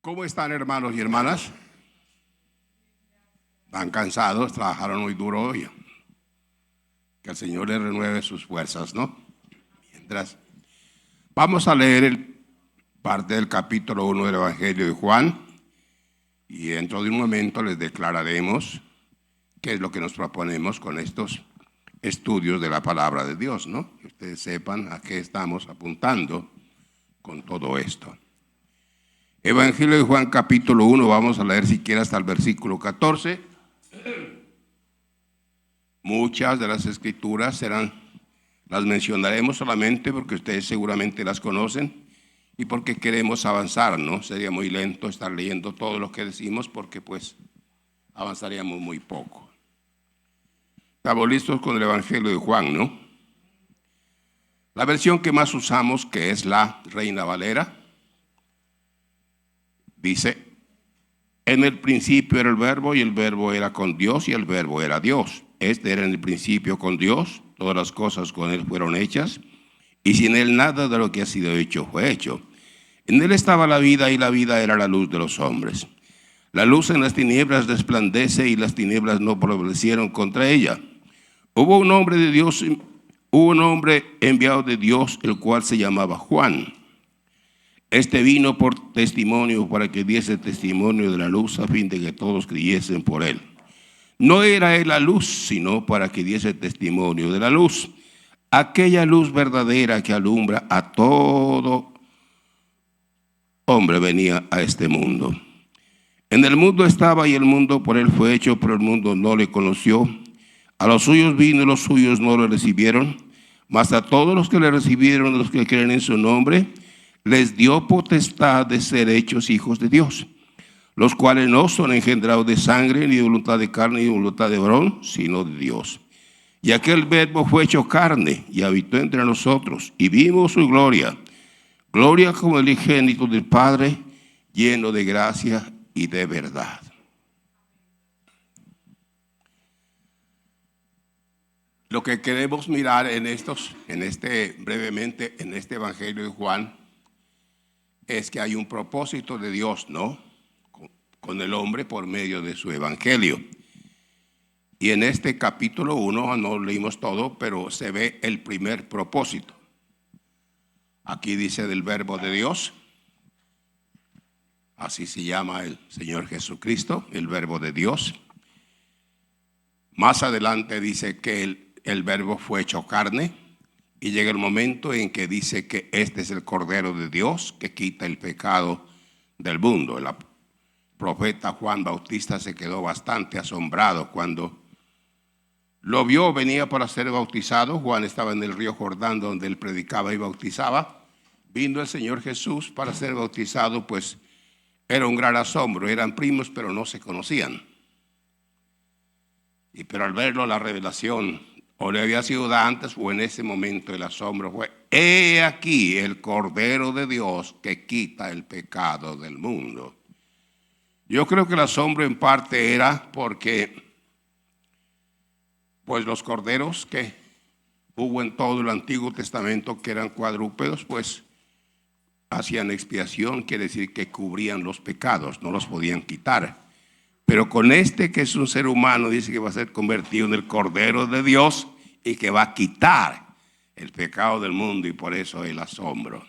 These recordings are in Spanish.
¿Cómo están, hermanos y hermanas? ¿Están cansados? ¿Trabajaron muy duro hoy? Que el Señor les renueve sus fuerzas, ¿no? Mientras vamos a leer parte del capítulo 1 del Evangelio de Juan, y dentro de un momento les declararemos qué es lo que nos proponemos con estos estudios de la palabra de Dios, ¿no? Que ustedes sepan a qué estamos apuntando con todo esto. Evangelio de Juan capítulo 1, vamos a leer siquiera hasta el versículo 14. Muchas de las escrituras las mencionaremos solamente porque ustedes seguramente las conocen y porque queremos avanzar, ¿no? Sería muy lento estar leyendo todo lo que decimos porque pues avanzaríamos muy poco. Estamos listos con el Evangelio de Juan, ¿no? La versión que más usamos, que es la Reina Valera, dice: en el principio era el verbo y el verbo era con Dios y el verbo era Dios. Este era en el principio con Dios, todas las cosas con él fueron hechas y sin él nada de lo que ha sido hecho fue hecho. En él estaba la vida y la vida era la luz de los hombres. La luz en las tinieblas resplandece y las tinieblas no prevalecieron contra ella. Hubo un hombre de Dios, hubo un hombre enviado de Dios, el cual se llamaba Juan. Este vino por testimonio para que diese testimonio de la luz a fin de que todos creyesen por él. No era él la luz, sino para que diese testimonio de la luz. Aquella luz verdadera que alumbra a todo hombre venía a este mundo. En el mundo estaba y el mundo por él fue hecho, pero el mundo no le conoció. A los suyos vino y los suyos no le recibieron. Mas a todos los que le recibieron, los que creen en su nombre, les dio potestad de ser hechos hijos de Dios, los cuales no son engendrados de sangre, ni de voluntad de carne, ni de voluntad de varón, sino de Dios. Y aquel verbo fue hecho carne y habitó entre nosotros, y vimos su gloria, gloria como el unigénito del Padre, lleno de gracia y de verdad. Lo que queremos mirar brevemente en este Evangelio de Juan es que hay un propósito de Dios, ¿no? Con el hombre por medio de su Evangelio. Y en este capítulo 1, no leímos todo, pero se ve el primer propósito. Aquí dice del verbo de Dios, así se llama el Señor Jesucristo, el verbo de Dios. Más adelante dice que el verbo fue hecho carne, y llega el momento en que dice que este es el Cordero de Dios que quita el pecado del mundo. El profeta Juan Bautista se quedó bastante asombrado cuando lo vio, venía para ser bautizado. Juan estaba en el río Jordán donde él predicaba y bautizaba. Vino el Señor Jesús para ser bautizado, pues era un gran asombro. Eran primos, pero no se conocían. Pero al verlo, la revelación, o le había sido dada antes, o en ese momento el asombro fue: he aquí el Cordero de Dios que quita el pecado del mundo. Yo creo que el asombro en parte era porque pues los corderos que hubo en todo el Antiguo Testamento, que eran cuadrúpedos, pues hacían expiación, quiere decir que cubrían los pecados, no los podían quitar. Pero con este, que es un ser humano, dice que va a ser convertido en el Cordero de Dios y que va a quitar el pecado del mundo, y por eso el asombro.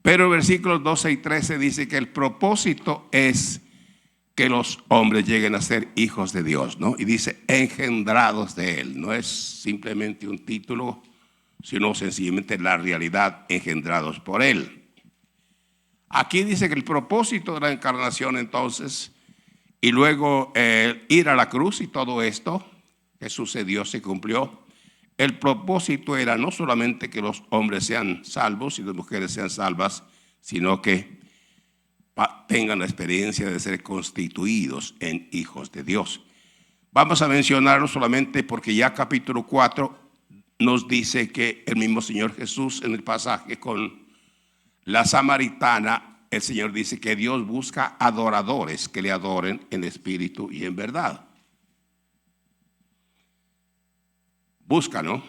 Pero versículos 12 y 13 dice que el propósito es que los hombres lleguen a ser hijos de Dios, ¿no? Y dice engendrados de él. No es simplemente un título, sino sencillamente la realidad, engendrados por él. Aquí dice que el propósito de la encarnación, entonces, y luego ir a la cruz y todo esto que sucedió, se cumplió. El propósito era no solamente que los hombres sean salvos y las mujeres sean salvas, sino que tengan la experiencia de ser constituidos en hijos de Dios. Vamos a mencionarlo solamente porque ya capítulo 4 nos dice que el mismo Señor Jesús, en el pasaje con la samaritana, el Señor dice que Dios busca adoradores que le adoren en espíritu y en verdad. Busca, ¿no?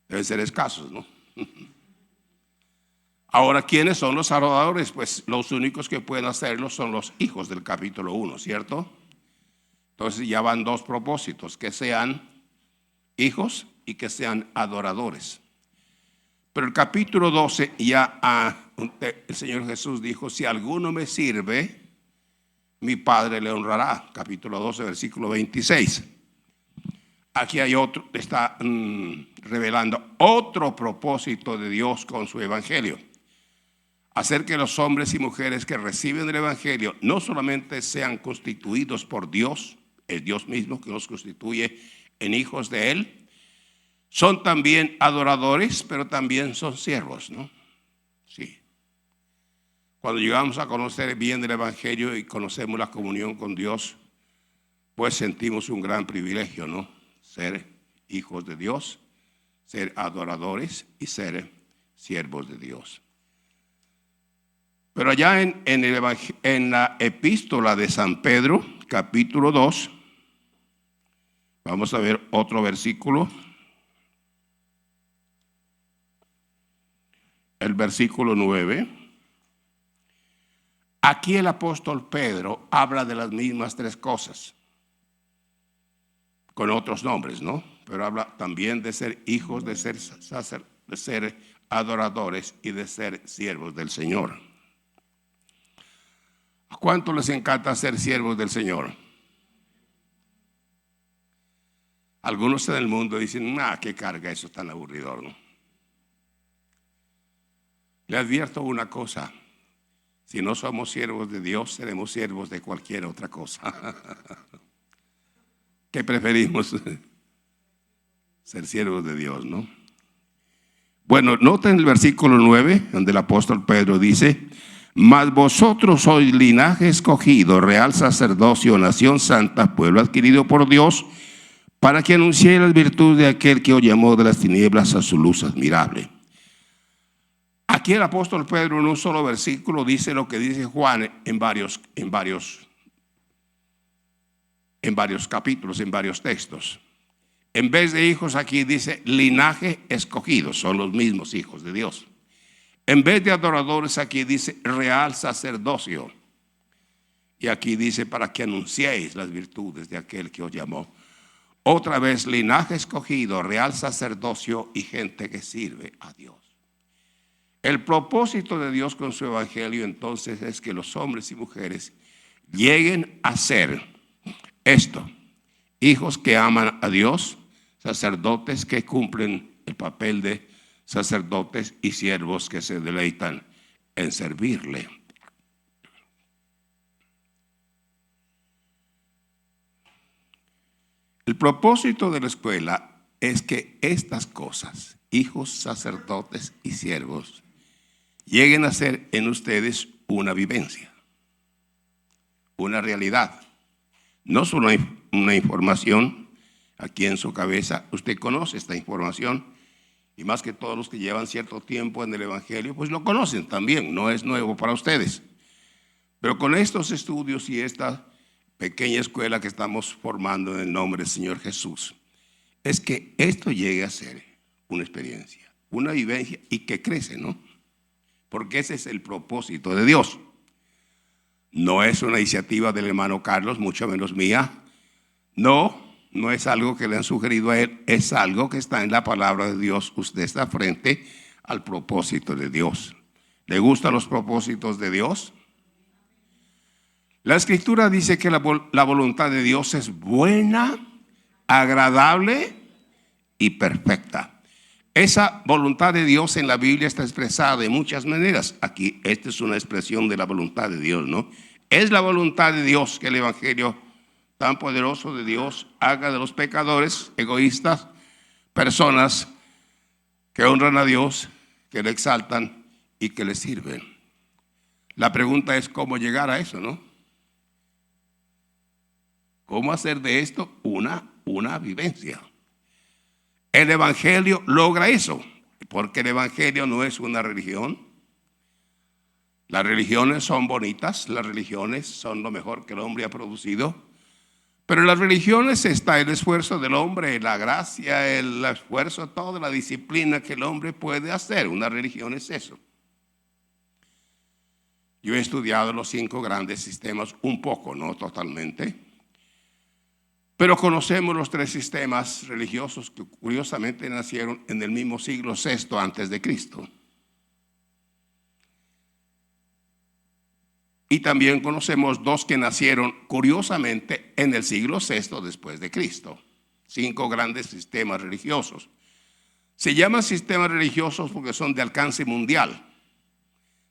Deben ser escasos, ¿no? Ahora, ¿quiénes son los adoradores? Pues los únicos que pueden hacerlo son los hijos del capítulo 1, ¿cierto? Entonces ya van dos propósitos, que sean hijos y que sean adoradores. Pero el capítulo 12 ya el Señor Jesús dijo, si alguno me sirve, mi Padre le honrará. Capítulo 12, versículo 26. Aquí hay otro, está revelando otro propósito de Dios con su evangelio. Hacer que los hombres y mujeres que reciben el evangelio no solamente sean constituidos por Dios, es Dios mismo que nos constituye en hijos de Él, son también adoradores, pero también son siervos, ¿no? Sí. Cuando llegamos a conocer bien el evangelio y conocemos la comunión con Dios, pues sentimos un gran privilegio, ¿no? Ser hijos de Dios, ser adoradores y ser siervos de Dios. Pero allá en la epístola de San Pedro, capítulo 2, vamos a ver otro versículo. El versículo 9. Aquí el apóstol Pedro habla de las mismas tres cosas, con otros nombres, ¿no? Pero habla también de ser hijos, de ser adoradores y de ser siervos del Señor. ¿A cuánto les encanta ser siervos del Señor? Algunos en el mundo dicen, qué carga, eso es tan aburridor, ¿no? Le advierto una cosa, si no somos siervos de Dios, seremos siervos de cualquier otra cosa. ¿Qué preferimos? Ser siervos de Dios, ¿no? Bueno, noten el versículo 9, donde el apóstol Pedro dice, mas vosotros sois linaje escogido, real sacerdocio, nación santa, pueblo adquirido por Dios, para que anunciéis las virtudes de aquel que os llamó de las tinieblas a su luz admirable. Aquí el apóstol Pedro en un solo versículo dice lo que dice Juan en varios capítulos, en varios textos. En vez de hijos aquí dice linaje escogido, son los mismos hijos de Dios. En vez de adoradores aquí dice real sacerdocio. Y aquí dice para que anunciéis las virtudes de aquel que os llamó. Otra vez linaje escogido, real sacerdocio y gente que sirve a Dios. El propósito de Dios con su evangelio entonces es que los hombres y mujeres lleguen a ser esto, hijos que aman a Dios, sacerdotes que cumplen el papel de sacerdotes y siervos que se deleitan en servirle. El propósito de la escuela es que estas cosas, hijos, sacerdotes y siervos, lleguen a ser en ustedes una vivencia, una realidad. No solo una información aquí en su cabeza, usted conoce esta información y más que todos los que llevan cierto tiempo en el evangelio, pues lo conocen también, no es nuevo para ustedes. Pero con estos estudios y esta pequeña escuela que estamos formando en el nombre del Señor Jesús, es que esto llegue a ser una experiencia, una vivencia y que crece, ¿no? Porque ese es el propósito de Dios. No es una iniciativa del hermano Carlos, mucho menos mía. No es algo que le han sugerido a él, es algo que está en la palabra de Dios. Usted está frente al propósito de Dios. ¿Le gustan los propósitos de Dios? La Escritura dice que la voluntad de Dios es buena, agradable y perfecta. Esa voluntad de Dios en la Biblia está expresada de muchas maneras. Aquí, esta es una expresión de la voluntad de Dios, ¿no? Es la voluntad de Dios que el evangelio tan poderoso de Dios haga de los pecadores, egoístas, personas que honran a Dios, que le exaltan y que le sirven. La pregunta es cómo llegar a eso, ¿no? ¿Cómo hacer de esto una vivencia? El evangelio logra eso, porque el evangelio no es una religión. Las religiones son bonitas, las religiones son lo mejor que el hombre ha producido, pero en las religiones está el esfuerzo del hombre, la gracia, el esfuerzo, toda la disciplina que el hombre puede hacer. Una religión es eso. Yo he estudiado los 5 grandes sistemas un poco, no totalmente, pero conocemos los 3 sistemas religiosos que curiosamente nacieron en el mismo siglo VI antes de Cristo. Y también conocemos 2 que nacieron curiosamente en el siglo VI después de Cristo. 5 grandes sistemas religiosos. Se llaman sistemas religiosos porque son de alcance mundial,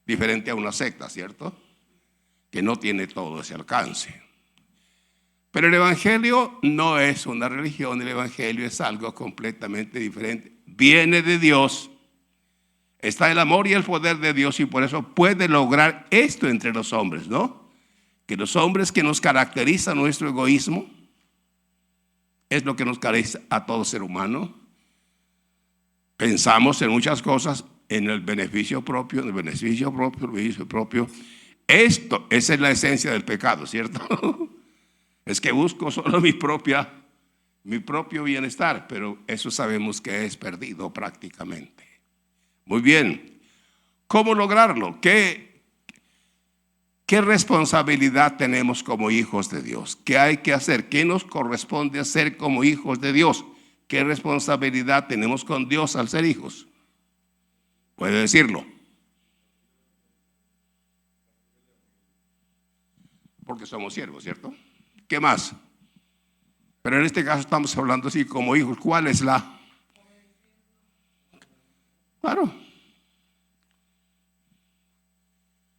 diferente a una secta, ¿cierto? Que no tiene todo ese alcance. Pero el Evangelio no es una religión, el Evangelio es algo completamente diferente. Viene de Dios, está el amor y el poder de Dios y por eso puede lograr esto entre los hombres, ¿no? Que los hombres, que nos caracteriza nuestro egoísmo, es lo que nos caracteriza a todo ser humano. Pensamos en muchas cosas, en el beneficio propio, el beneficio propio. Esa es la esencia del pecado, ¿cierto? Es que busco solo mi propio bienestar, pero eso sabemos que es perdido prácticamente. Muy bien. ¿Cómo lograrlo? ¿Qué responsabilidad tenemos como hijos de Dios? ¿Qué hay que hacer? ¿Qué nos corresponde hacer como hijos de Dios? ¿Qué responsabilidad tenemos con Dios al ser hijos? Puede decirlo. Porque somos siervos, ¿cierto? ¿Qué más? Pero en este caso estamos hablando así como hijos. ¿Cuál es la? Claro.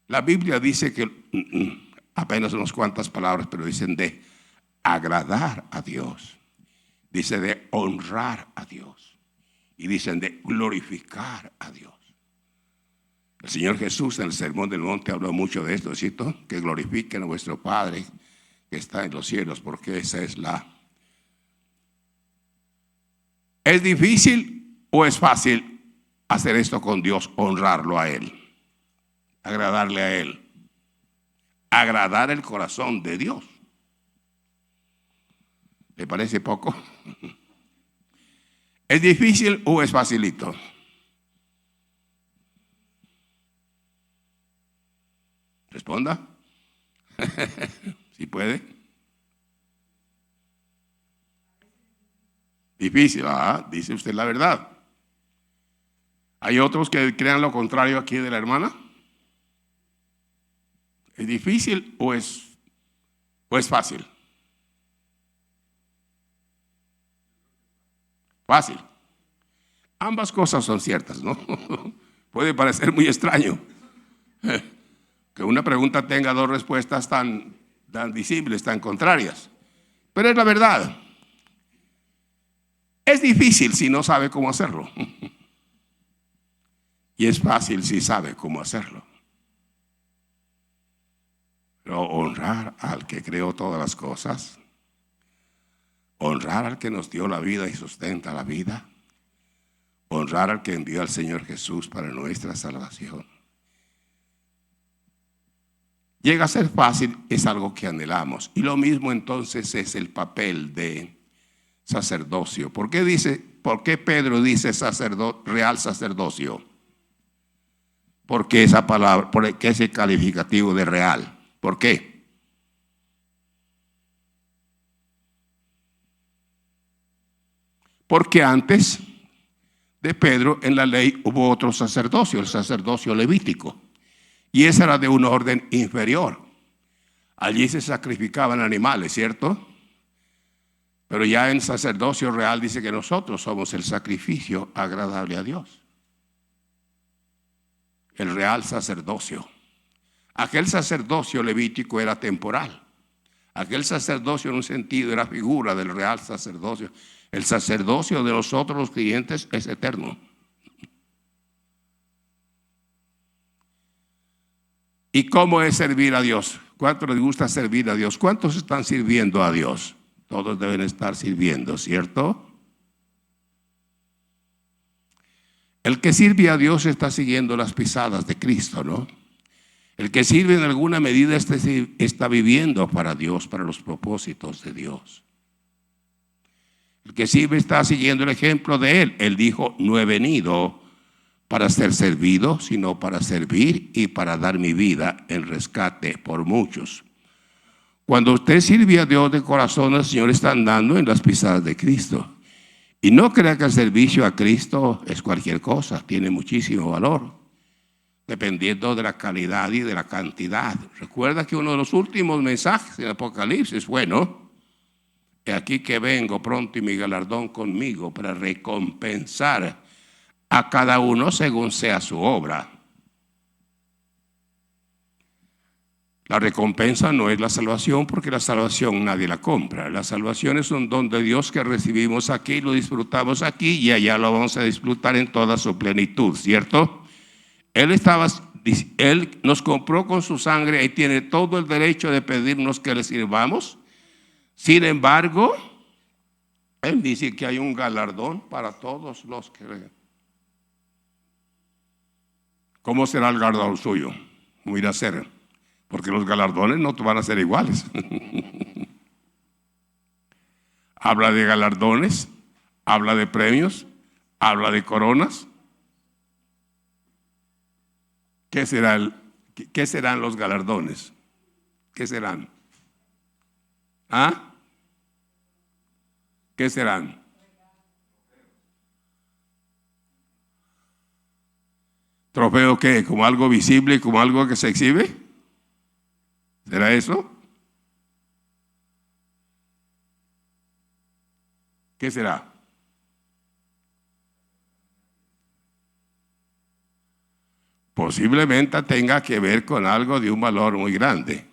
La Biblia dice que apenas unas cuantas palabras, pero dicen de agradar a Dios. Dice de honrar a Dios. Y dicen de glorificar a Dios. El Señor Jesús en el Sermón del Monte habló mucho de esto, ¿cierto? Que glorifiquen a vuestro Padre que está en los cielos, porque esa es la... ¿Es difícil o es fácil hacer esto con Dios? Honrarlo a Él, agradarle a Él, agradar el corazón de Dios. ¿Le parece poco? ¿Es difícil o es facilito? Responda. Si puede. Difícil, dice usted la verdad. ¿Hay otros que crean lo contrario aquí de la hermana? ¿Es difícil o es fácil? Fácil. Ambas cosas son ciertas, ¿no? Puede parecer muy extraño que una pregunta tenga 2 respuestas tan disímiles, tan contrarias. Pero es la verdad. Es difícil si no sabe cómo hacerlo. Y es fácil si sabe cómo hacerlo. Pero honrar al que creó todas las cosas, honrar al que nos dio la vida y sustenta la vida, honrar al que envió al Señor Jesús para nuestra salvación. Llega a ser fácil, es algo que anhelamos. Y lo mismo entonces es el papel de sacerdocio. ¿Por qué Pedro dice real sacerdocio? ¿Por qué esa palabra? ¿Por qué ese calificativo de real? ¿Por qué? Porque antes de Pedro en la ley hubo otro sacerdocio, el sacerdocio levítico. Y esa era de un orden inferior. Allí se sacrificaban animales, ¿cierto? Pero ya en sacerdocio real dice que nosotros somos el sacrificio agradable a Dios. El real sacerdocio. Aquel sacerdocio levítico era temporal. Aquel sacerdocio en un sentido era figura del real sacerdocio. El sacerdocio de nosotros los creyentes es eterno. ¿Y cómo es servir a Dios? ¿Cuánto les gusta servir a Dios? ¿Cuántos están sirviendo a Dios? Todos deben estar sirviendo, ¿cierto? El que sirve a Dios está siguiendo las pisadas de Cristo, ¿no? El que sirve en alguna medida está viviendo para Dios, para los propósitos de Dios. El que sirve está siguiendo el ejemplo de Él. Él dijo, no he venido para ser servido, sino para servir y para dar mi vida en rescate por muchos. Cuando usted sirve a Dios de corazón, el Señor está andando en las pisadas de Cristo. Y no crea que el servicio a Cristo es cualquier cosa, tiene muchísimo valor, dependiendo de la calidad y de la cantidad. Recuerda que uno de los últimos mensajes en Apocalipsis, bueno, he aquí que vengo pronto y mi galardón conmigo para recompensar a cada uno según sea su obra. La recompensa no es la salvación, porque la salvación nadie la compra. La salvación es un don de Dios que recibimos aquí, lo disfrutamos aquí y allá lo vamos a disfrutar en toda su plenitud, ¿cierto? Él nos compró con su sangre y tiene todo el derecho de pedirnos que le sirvamos. Sin embargo, Él dice que hay un galardón para todos los que creen. ¿Cómo será el galardón suyo? ¿Cómo irá a ser? Porque los galardones no van a ser iguales. Habla de galardones, habla de premios, habla de coronas. ¿Qué serán los galardones? ¿Qué serán? ¿Ah? ¿Qué serán? ¿Trofeo qué? ¿Como algo visible, como algo que se exhibe? ¿Será eso? ¿Qué será? Posiblemente tenga que ver con algo de un valor muy grande.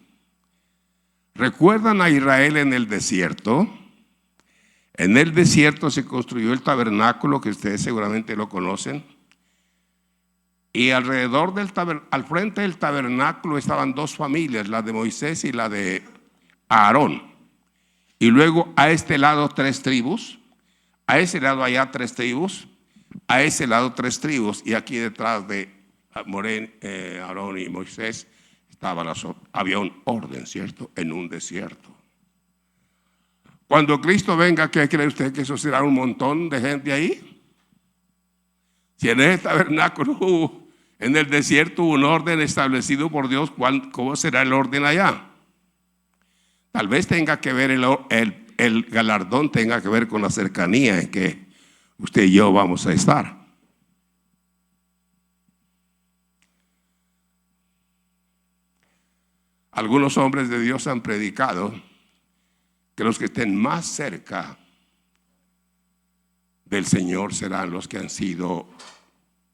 ¿Recuerdan a Israel en el desierto? En el desierto se construyó el tabernáculo, que ustedes seguramente lo conocen. Y alrededor al frente del tabernáculo estaban dos familias, la de Moisés y la de Aarón. Y luego a este lado 3 tribus, a ese lado allá 3 tribus, a ese lado 3 tribus, y aquí detrás de Aarón y Moisés había un orden, ¿cierto? En un desierto. Cuando Cristo venga, ¿qué cree usted? ¿Que eso será un montón de gente ahí? Si en el tabernáculo, en el desierto, hubo un orden establecido por Dios, ¿cómo será el orden allá? Tal vez tenga que ver el galardón, tenga que ver con la cercanía en que usted y yo vamos a estar. Algunos hombres de Dios han predicado que los que estén más cerca del Señor serán los que han sido,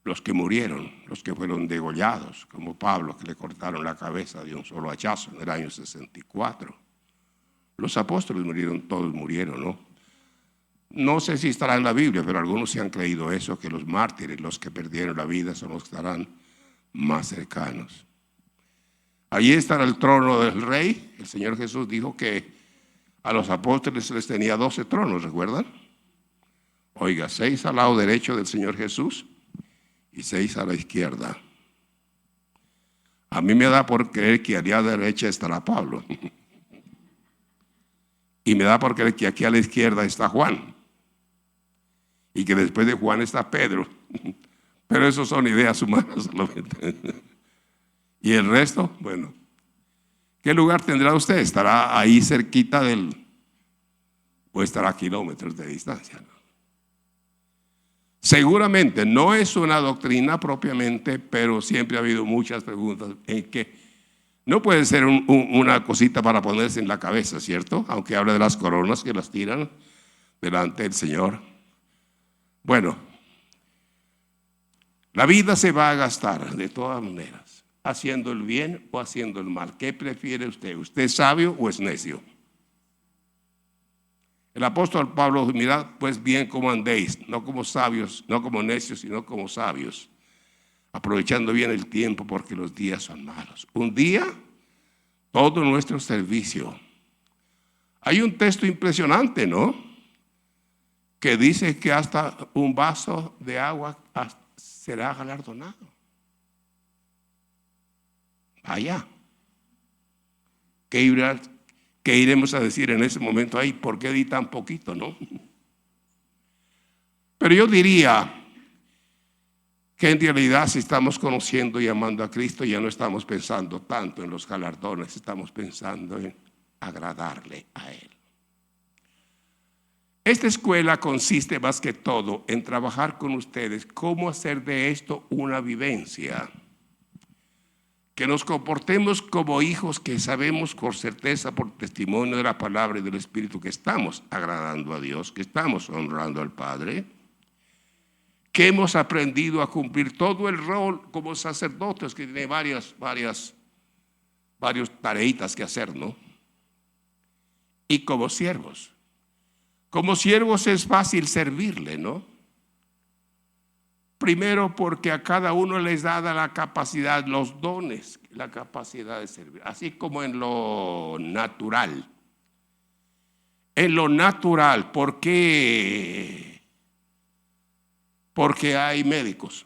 los que murieron, los que fueron degollados, como Pablo, que le cortaron la cabeza de un solo hachazo en el año 64. Los apóstoles murieron, todos murieron, ¿no? No sé si estará en la Biblia, pero algunos sí han creído eso, que los mártires, los que perdieron la vida, son los que estarán más cercanos. Allí estará el trono del rey. El Señor Jesús dijo que a los apóstoles les tenía 12 tronos, ¿recuerdan? Oiga, 6 al lado derecho del Señor Jesús y 6 a la izquierda. A mí me da por creer que a la derecha estará Pablo. Y me da por creer que aquí a la izquierda está Juan. Y que después de Juan está Pedro. Pero eso son ideas humanas solamente. Y el resto, bueno. ¿Qué lugar tendrá usted? ¿Estará ahí cerquita o estará a kilómetros de distancia? ¿No? Seguramente no es una doctrina propiamente, pero siempre ha habido muchas preguntas en que no puede ser una cosita para ponerse en la cabeza, ¿cierto? Aunque habla de las coronas que las tiran delante del Señor. Bueno, la vida se va a gastar de todas maneras, haciendo el bien o haciendo el mal. ¿Qué prefiere usted? ¿Usted es sabio o es necio? El apóstol Pablo, mirad pues bien cómo andéis, no como sabios, no como necios, sino como sabios, aprovechando bien el tiempo porque los días son malos. Un día, todo nuestro servicio. Hay un texto impresionante, ¿no? Que dice que hasta un vaso de agua será galardonado. Vaya. ¿Qué iremos a decir en ese momento? Ay, ¿por qué di tan poquito, no? Pero yo diría que en realidad si estamos conociendo y amando a Cristo, ya no estamos pensando tanto en los galardones, estamos pensando en agradarle a Él. Esta escuela consiste más que todo en trabajar con ustedes cómo hacer de esto una vivencia. Que nos comportemos como hijos que sabemos por certeza, por testimonio de la palabra y del Espíritu, que estamos agradando a Dios, que estamos honrando al Padre, que hemos aprendido a cumplir todo el rol como sacerdotes, que tiene varias tareitas que hacer, ¿no? Y como siervos. Como siervos es fácil servirle, ¿no? Primero porque a cada uno les da la capacidad, los dones, la capacidad de servir, así como en lo natural. En lo natural, ¿por qué? Porque hay médicos,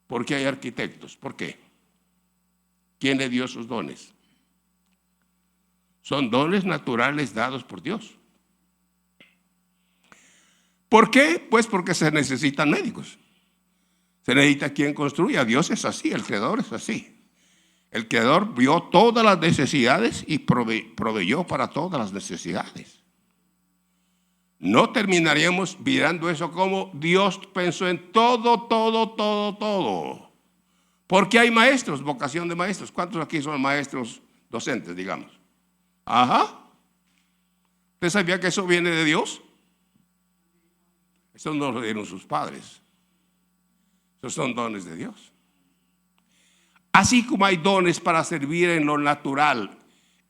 porque hay arquitectos, ¿por qué? ¿Quién le dio esos dones? Son dones naturales dados por Dios. ¿Por qué? Pues porque se necesitan médicos. Se necesita quien construya. Dios es así, el Creador es así. El Creador vio todas las necesidades y proveyó para todas las necesidades. No terminaríamos mirando eso como Dios pensó en todo. Porque hay maestros, vocación de maestros. ¿Cuántos aquí son maestros docentes, digamos? Ajá. ¿Usted sabía que eso viene de Dios? Eso no lo dieron sus padres. Esos son dones de Dios. Así como hay dones para servir en lo natural,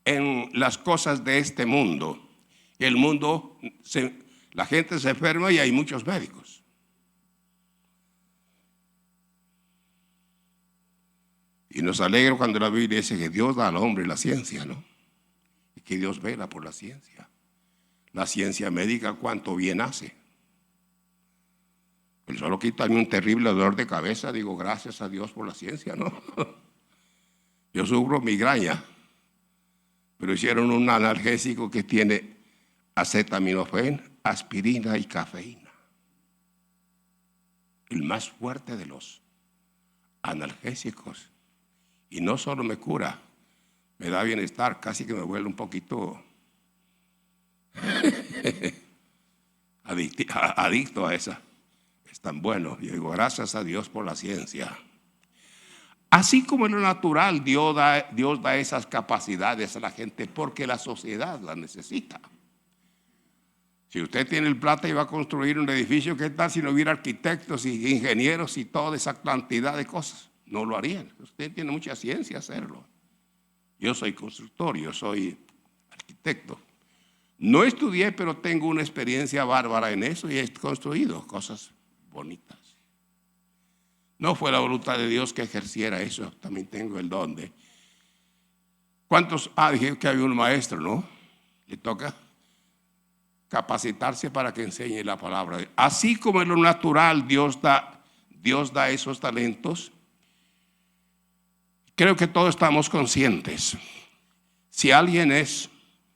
en las cosas de este mundo. El mundo, la gente se enferma y hay muchos médicos. Y nos alegra cuando la Biblia dice que Dios da al hombre la ciencia, ¿no? Y que Dios vela por la ciencia. La ciencia médica, cuánto bien hace. El solo quitarme un terrible dolor de cabeza, digo, gracias a Dios por la ciencia, ¿no? Yo sufro migraña, pero hicieron un analgésico que tiene acetaminofén, aspirina y cafeína. El más fuerte de los analgésicos. Y no solo me cura, me da bienestar, casi que me vuelve un poquito adicto a esa. Es tan bueno. Yo digo, gracias a Dios por la ciencia. Así como en lo natural, Dios da esas capacidades a la gente porque la sociedad las necesita. Si usted tiene el plata y va a construir un edificio, ¿qué tal si no hubiera arquitectos y ingenieros y toda esa cantidad de cosas? No lo harían. Usted tiene mucha ciencia hacerlo. Yo soy constructor, yo soy arquitecto. No estudié, pero tengo una experiencia bárbara en eso y he construido cosas bonitas. No fue la voluntad de Dios que ejerciera eso. También tengo el don de. ¿Cuántos? Dije que había un maestro, ¿no? Le toca capacitarse para que enseñe la palabra. Así como en lo natural Dios da esos talentos. Creo que todos estamos conscientes. Si alguien es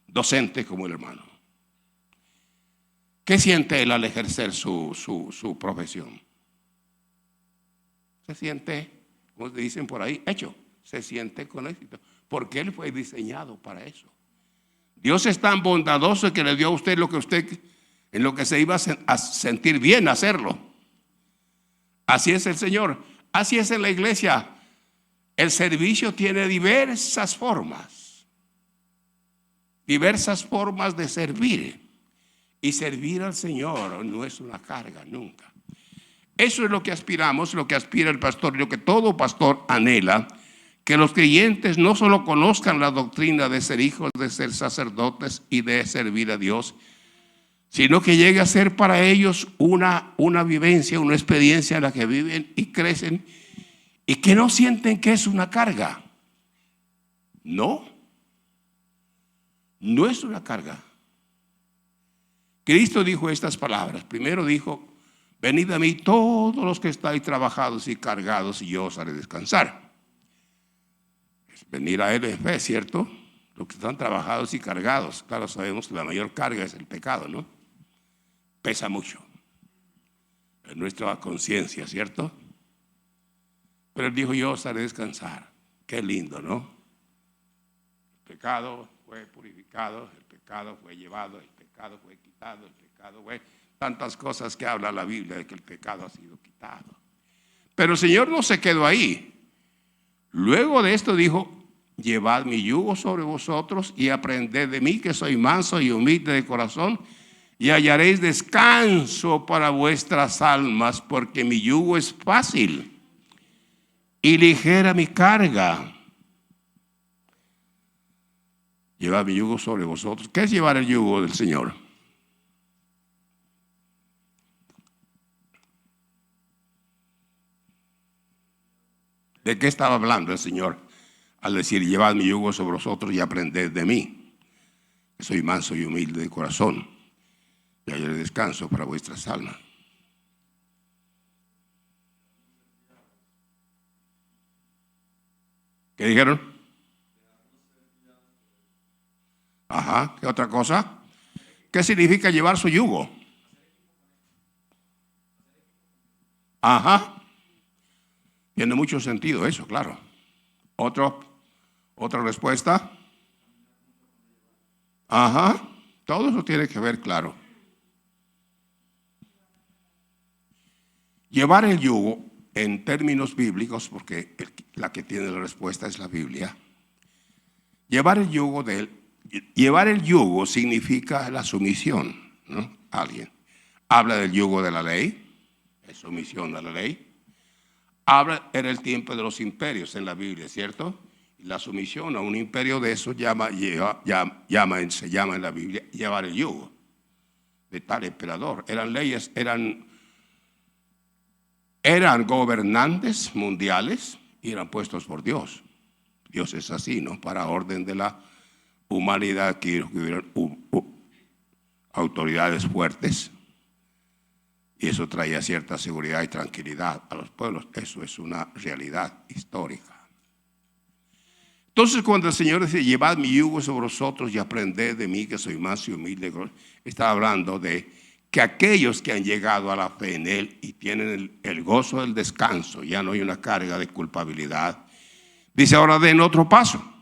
docente como el hermano, ¿qué siente él al ejercer su profesión? Se siente, como dicen por ahí, hecho. Se siente con éxito. Porque él fue diseñado para eso. Dios es tan bondadoso que le dio a usted en lo que se iba a sentir bien hacerlo. Así es el Señor. Así es en la iglesia. El servicio tiene diversas formas. Diversas formas de servir. Y servir al Señor no es una carga nunca. Eso es lo que aspiramos, lo que aspira el pastor, lo que todo pastor anhela, que los creyentes no solo conozcan la doctrina de ser hijos, de ser sacerdotes y de servir a Dios, sino que llegue a ser para ellos una vivencia, una experiencia en la que viven y crecen y que no sienten que es una carga. No es una carga. Cristo dijo estas palabras. Primero dijo, venid a mí todos los que estáis trabajados y cargados y yo os haré descansar. Es venir a Él en fe, ¿cierto? Los que están trabajados y cargados. Claro, sabemos que la mayor carga es el pecado, ¿no? Pesa mucho. en nuestra conciencia, ¿cierto? Pero él dijo, yo os haré descansar. Qué lindo, ¿no? El pecado fue purificado, el pecado fue llevado, el pecado fue quitado, el pecado fue... Tantas cosas que habla la Biblia de que el pecado ha sido quitado. Pero el Señor no se quedó ahí. Luego de esto dijo, llevad mi yugo sobre vosotros y aprended de mí, que soy manso y humilde de corazón, y hallaréis descanso para vuestras almas, porque mi yugo es fácil y ligera mi carga. Llevad mi yugo sobre vosotros. ¿Qué es llevar el yugo del Señor? ¿De qué estaba hablando el Señor al decir, llevad mi yugo sobre vosotros y aprended de mí, que soy manso y humilde de corazón, y hallaré descanso para vuestras almas? ¿Qué dijeron? Ajá, ¿qué otra cosa? ¿Qué significa llevar su yugo? Ajá, tiene mucho sentido eso, claro. Otra respuesta. Ajá, todo eso tiene que ver, claro. Llevar el yugo en términos bíblicos, porque la que tiene la respuesta es la Biblia. Llevar el yugo significa la sumisión, ¿no? Alguien habla del yugo de la ley, es sumisión a la ley. Habla en el tiempo de los imperios en la Biblia, ¿cierto? La sumisión a un imperio de eso se llama en la Biblia llevar el yugo de tal emperador. Eran leyes, eran gobernantes mundiales y eran puestos por Dios. Dios es así, ¿no? Para orden de la humanidad que hubieran autoridades fuertes, y eso traía cierta seguridad y tranquilidad a los pueblos. Eso es una realidad histórica. Entonces, cuando el Señor dice, llevad mi yugo sobre vosotros y aprended de mí, que soy manso y humilde, está hablando de que aquellos que han llegado a la fe en Él y tienen el gozo del descanso, ya no hay una carga de culpabilidad. Dice, ahora den otro paso.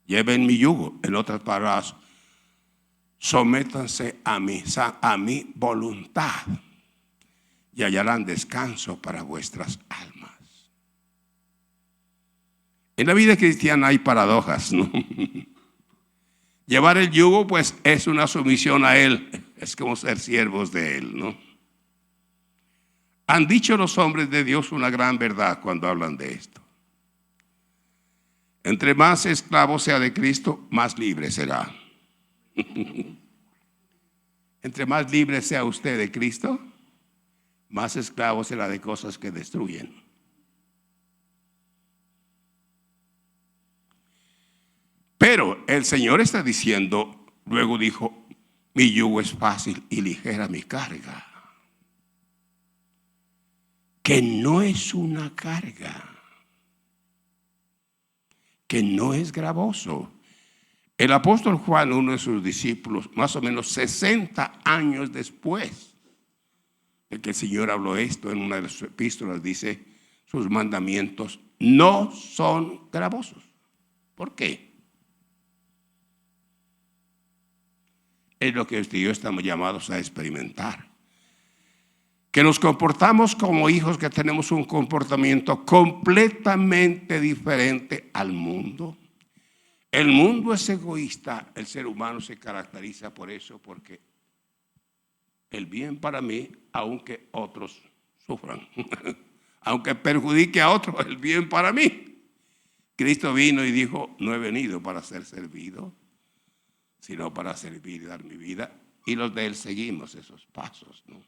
Lleven mi yugo. En otras palabras, sométanse a mi voluntad y hallarán descanso para vuestras almas. En la vida cristiana hay paradojas, ¿no? Llevar el yugo, pues, es una sumisión a Él. Es como ser siervos de Él, ¿no? Han dicho los hombres de Dios una gran verdad cuando hablan de esto. Entre más esclavo sea de Cristo, más libre será. Entre más libre sea usted de Cristo, más esclavo será de cosas que destruyen. Pero el Señor está diciendo, luego dijo, mi yugo es fácil y ligera mi carga. Que no es una carga, que no es gravoso. El apóstol Juan, uno de sus discípulos, más o menos 60 años después de que el Señor habló esto en una de sus epístolas, dice, sus mandamientos no son gravosos. ¿Por qué? Es lo que usted y yo estamos llamados a experimentar. Que nos comportamos como hijos, que tenemos un comportamiento completamente diferente al mundo. El mundo es egoísta, el ser humano se caracteriza por eso, porque el bien para mí, aunque otros sufran, aunque perjudique a otros, el bien para mí. Cristo vino y dijo, no he venido para ser servido, sino para servir y dar mi vida. Y los de Él seguimos esos pasos, ¿no?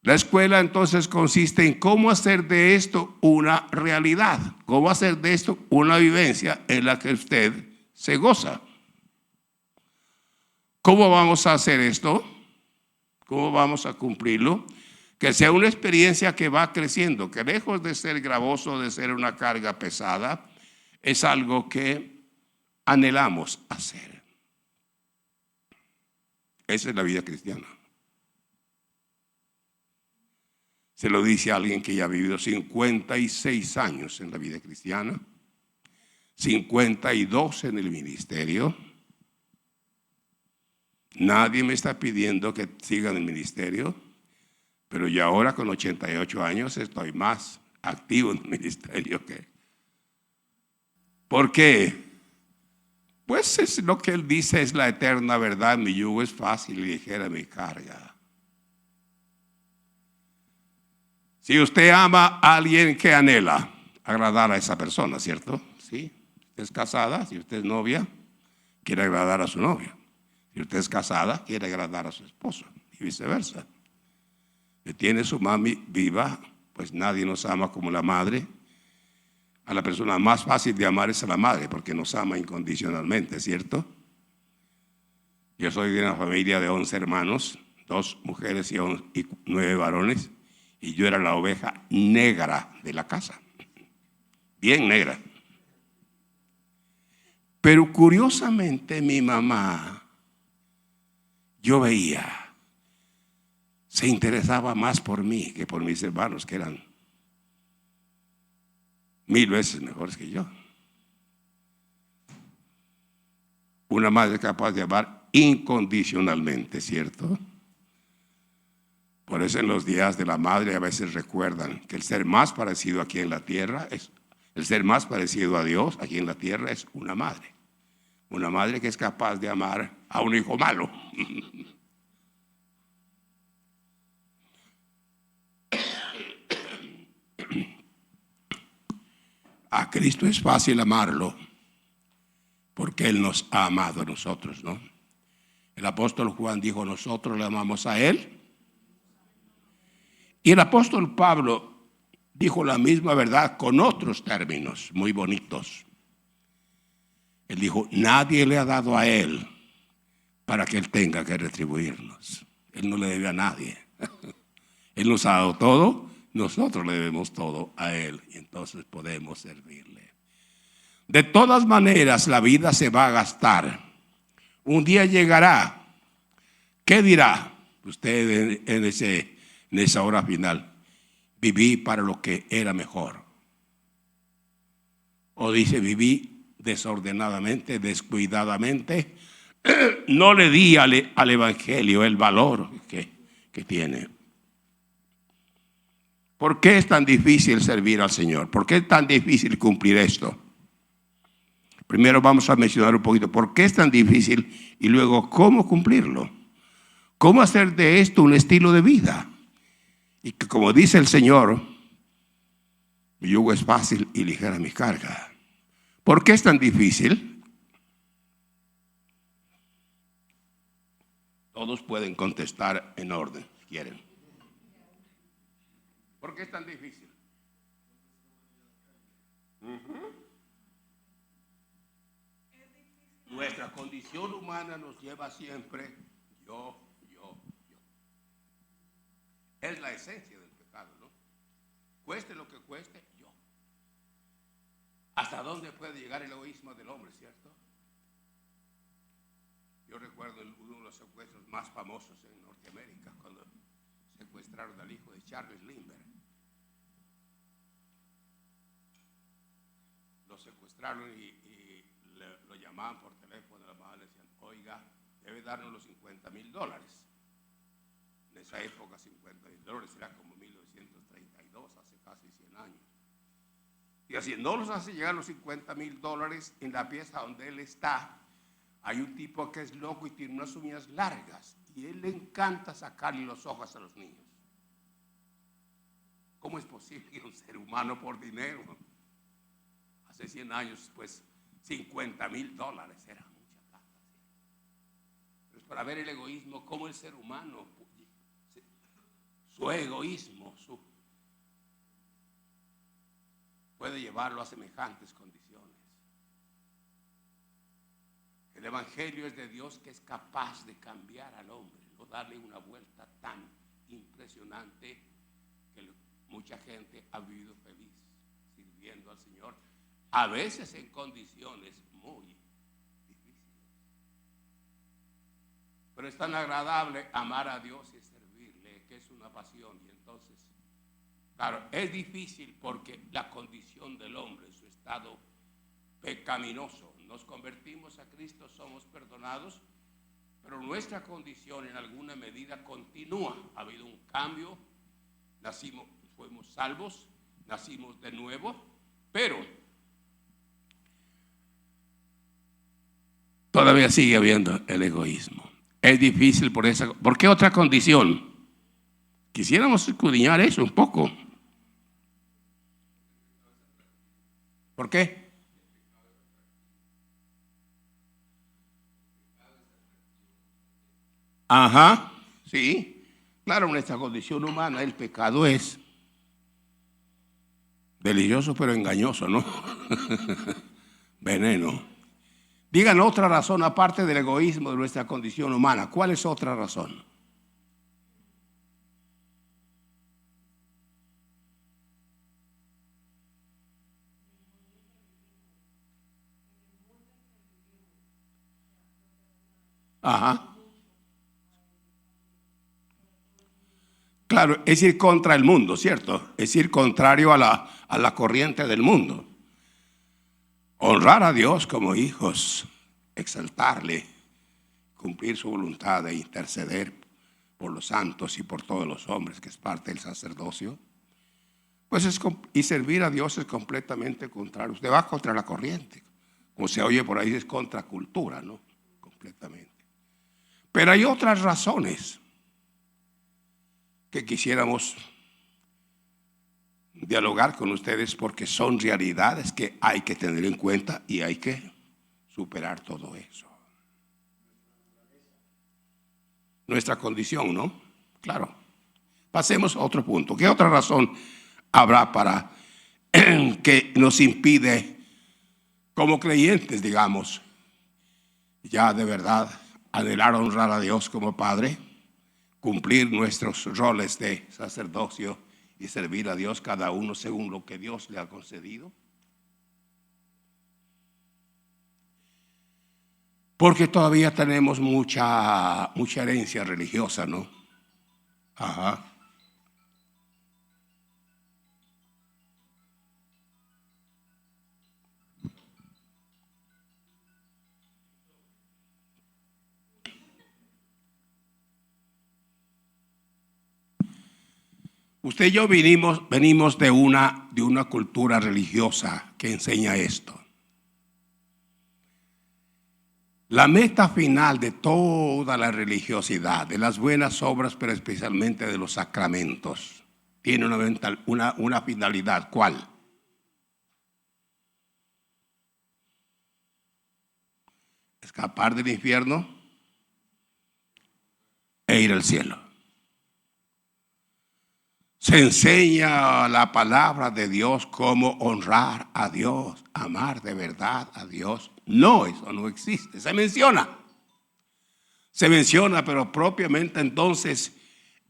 La escuela entonces consiste en cómo hacer de esto una realidad, cómo hacer de esto una vivencia en la que usted se goza. ¿Cómo vamos a hacer esto? ¿Cómo vamos a cumplirlo? Que sea una experiencia que va creciendo, que lejos de ser gravoso, de ser una carga pesada, es algo que anhelamos hacer. Esa es la vida cristiana. Se lo dice a alguien que ya ha vivido 56 años en la vida cristiana, 52 en el ministerio. Nadie me está pidiendo que siga en el ministerio, pero yo ahora con 88 años estoy más activo en el ministerio que... ¿Por qué? Pues es lo que él dice, es la eterna verdad. Mi yugo es fácil y ligera mi carga. Si usted ama a alguien, que anhela agradar a esa persona, ¿cierto? Sí. Usted es casada, si usted es novia, quiere agradar a su novia. Si usted es casada, quiere agradar a su esposo y viceversa. Si tiene su mami viva, pues nadie nos ama como la madre. A la persona más fácil de amar es a la madre, porque nos ama incondicionalmente, ¿cierto? Yo soy de una familia de 11 hermanos, 2 mujeres y 9 varones, y yo era la oveja negra de la casa, bien negra. Pero curiosamente mi mamá, yo veía, se interesaba más por mí que por mis hermanos, que eran 1000 veces mejores que yo. Una madre capaz de amar incondicionalmente, ¿cierto? Por eso en los días de la madre a veces recuerdan que el ser más parecido aquí en la tierra es, el ser más parecido a Dios aquí en la tierra es una madre. Una madre que es capaz de amar a un hijo malo. A Cristo es fácil amarlo porque Él nos ha amado a nosotros, ¿no? El apóstol Juan dijo, nosotros le amamos a Él. Y el apóstol Pablo dijo la misma verdad con otros términos muy bonitos. Él dijo, nadie le ha dado a Él para que Él tenga que retribuirnos. Él no le debe a nadie. Él nos ha dado todo, nosotros le debemos todo a Él y entonces podemos servirle. De todas maneras, la vida se va a gastar. Un día llegará. ¿Qué dirá usted en esa hora final? Viví para lo que era mejor. O dice, viví desordenadamente, descuidadamente. No le di al evangelio el valor que tiene. ¿Por qué es tan difícil servir al Señor? ¿Por qué es tan difícil cumplir esto? Primero vamos a mencionar un poquito por qué es tan difícil y luego cómo cumplirlo. ¿Cómo hacer de esto un estilo de vida? Y que como dice el Señor, mi yugo es fácil y ligera mi carga. ¿Por qué es tan difícil? Todos pueden contestar en orden, si quieren. ¿Por qué es tan difícil? Nuestra condición humana nos lleva siempre yo. Es la esencia del pecado, ¿no? Cueste lo que cueste, yo. ¿Hasta dónde puede llegar el egoísmo del hombre, cierto? Yo recuerdo uno de los secuestros más famosos en Norteamérica, cuando secuestraron al hijo de Charles Lindbergh. Lo secuestraron y lo llamaban por teléfono, la mamá le decían, oiga, debe darnos los $50,000. En esa época $50,000 era como 1932, hace casi 100 años. Y así no los hace llegar los $50,000 en la pieza donde él está. Hay un tipo que es loco y tiene unas uñas largas y él le encanta sacarle los ojos a los niños. ¿Cómo es posible que un ser humano por dinero? Hace 100 años, pues $50,000 era mucha plata. Pero es para ver el egoísmo, cómo el ser humano, su egoísmo, puede llevarlo a semejantes condiciones. El evangelio es de Dios que es capaz de cambiar al hombre, no darle una vuelta tan impresionante que mucha gente ha vivido feliz sirviendo al Señor, a veces en condiciones muy difíciles. Pero es tan agradable amar a Dios y servirle, que es una pasión, y entonces Claro, es difícil porque la condición del hombre, su estado pecaminoso, nos convertimos a Cristo, somos perdonados, pero nuestra condición en alguna medida continúa. Ha habido un cambio, nacimos, fuimos salvos, nacimos de nuevo, pero todavía sigue habiendo el egoísmo. Es difícil por esa. ¿Por qué otra condición? Quisiéramos escudriñar eso un poco. ¿Por qué? Ajá, sí. Claro, nuestra condición humana, el pecado es delicioso pero engañoso, ¿no? Veneno. Digan otra razón aparte del egoísmo de nuestra condición humana. ¿Cuál es otra razón? Ajá. Claro, es ir contra el mundo, ¿cierto? Es ir contrario a la corriente del mundo. Honrar a Dios como hijos, exaltarle, cumplir su voluntad e interceder por los santos y por todos los hombres, que es parte del sacerdocio. Pues y servir a Dios es completamente contrario. Usted va contra la corriente. Como se oye por ahí, es contracultura, ¿no? Completamente. Pero hay otras razones que quisiéramos dialogar con ustedes, porque son realidades que hay que tener en cuenta y hay que superar todo eso. Nuestra condición, ¿no? Claro. Pasemos a otro punto. ¿Qué otra razón habrá para que nos impide, como creyentes, digamos, ya de verdad anhelar honrar a Dios como Padre, cumplir nuestros roles de sacerdocio y servir a Dios cada uno según lo que Dios le ha concedido? Porque todavía tenemos mucha herencia religiosa, ¿no? Ajá. Usted y yo venimos de una cultura religiosa que enseña esto. La meta final de toda la religiosidad, de las buenas obras, pero especialmente de los sacramentos, tiene una finalidad. ¿Cuál? Escapar del infierno e ir al cielo. Se enseña la palabra de Dios cómo honrar a Dios, amar de verdad a Dios. No, eso no existe. Se menciona, pero propiamente entonces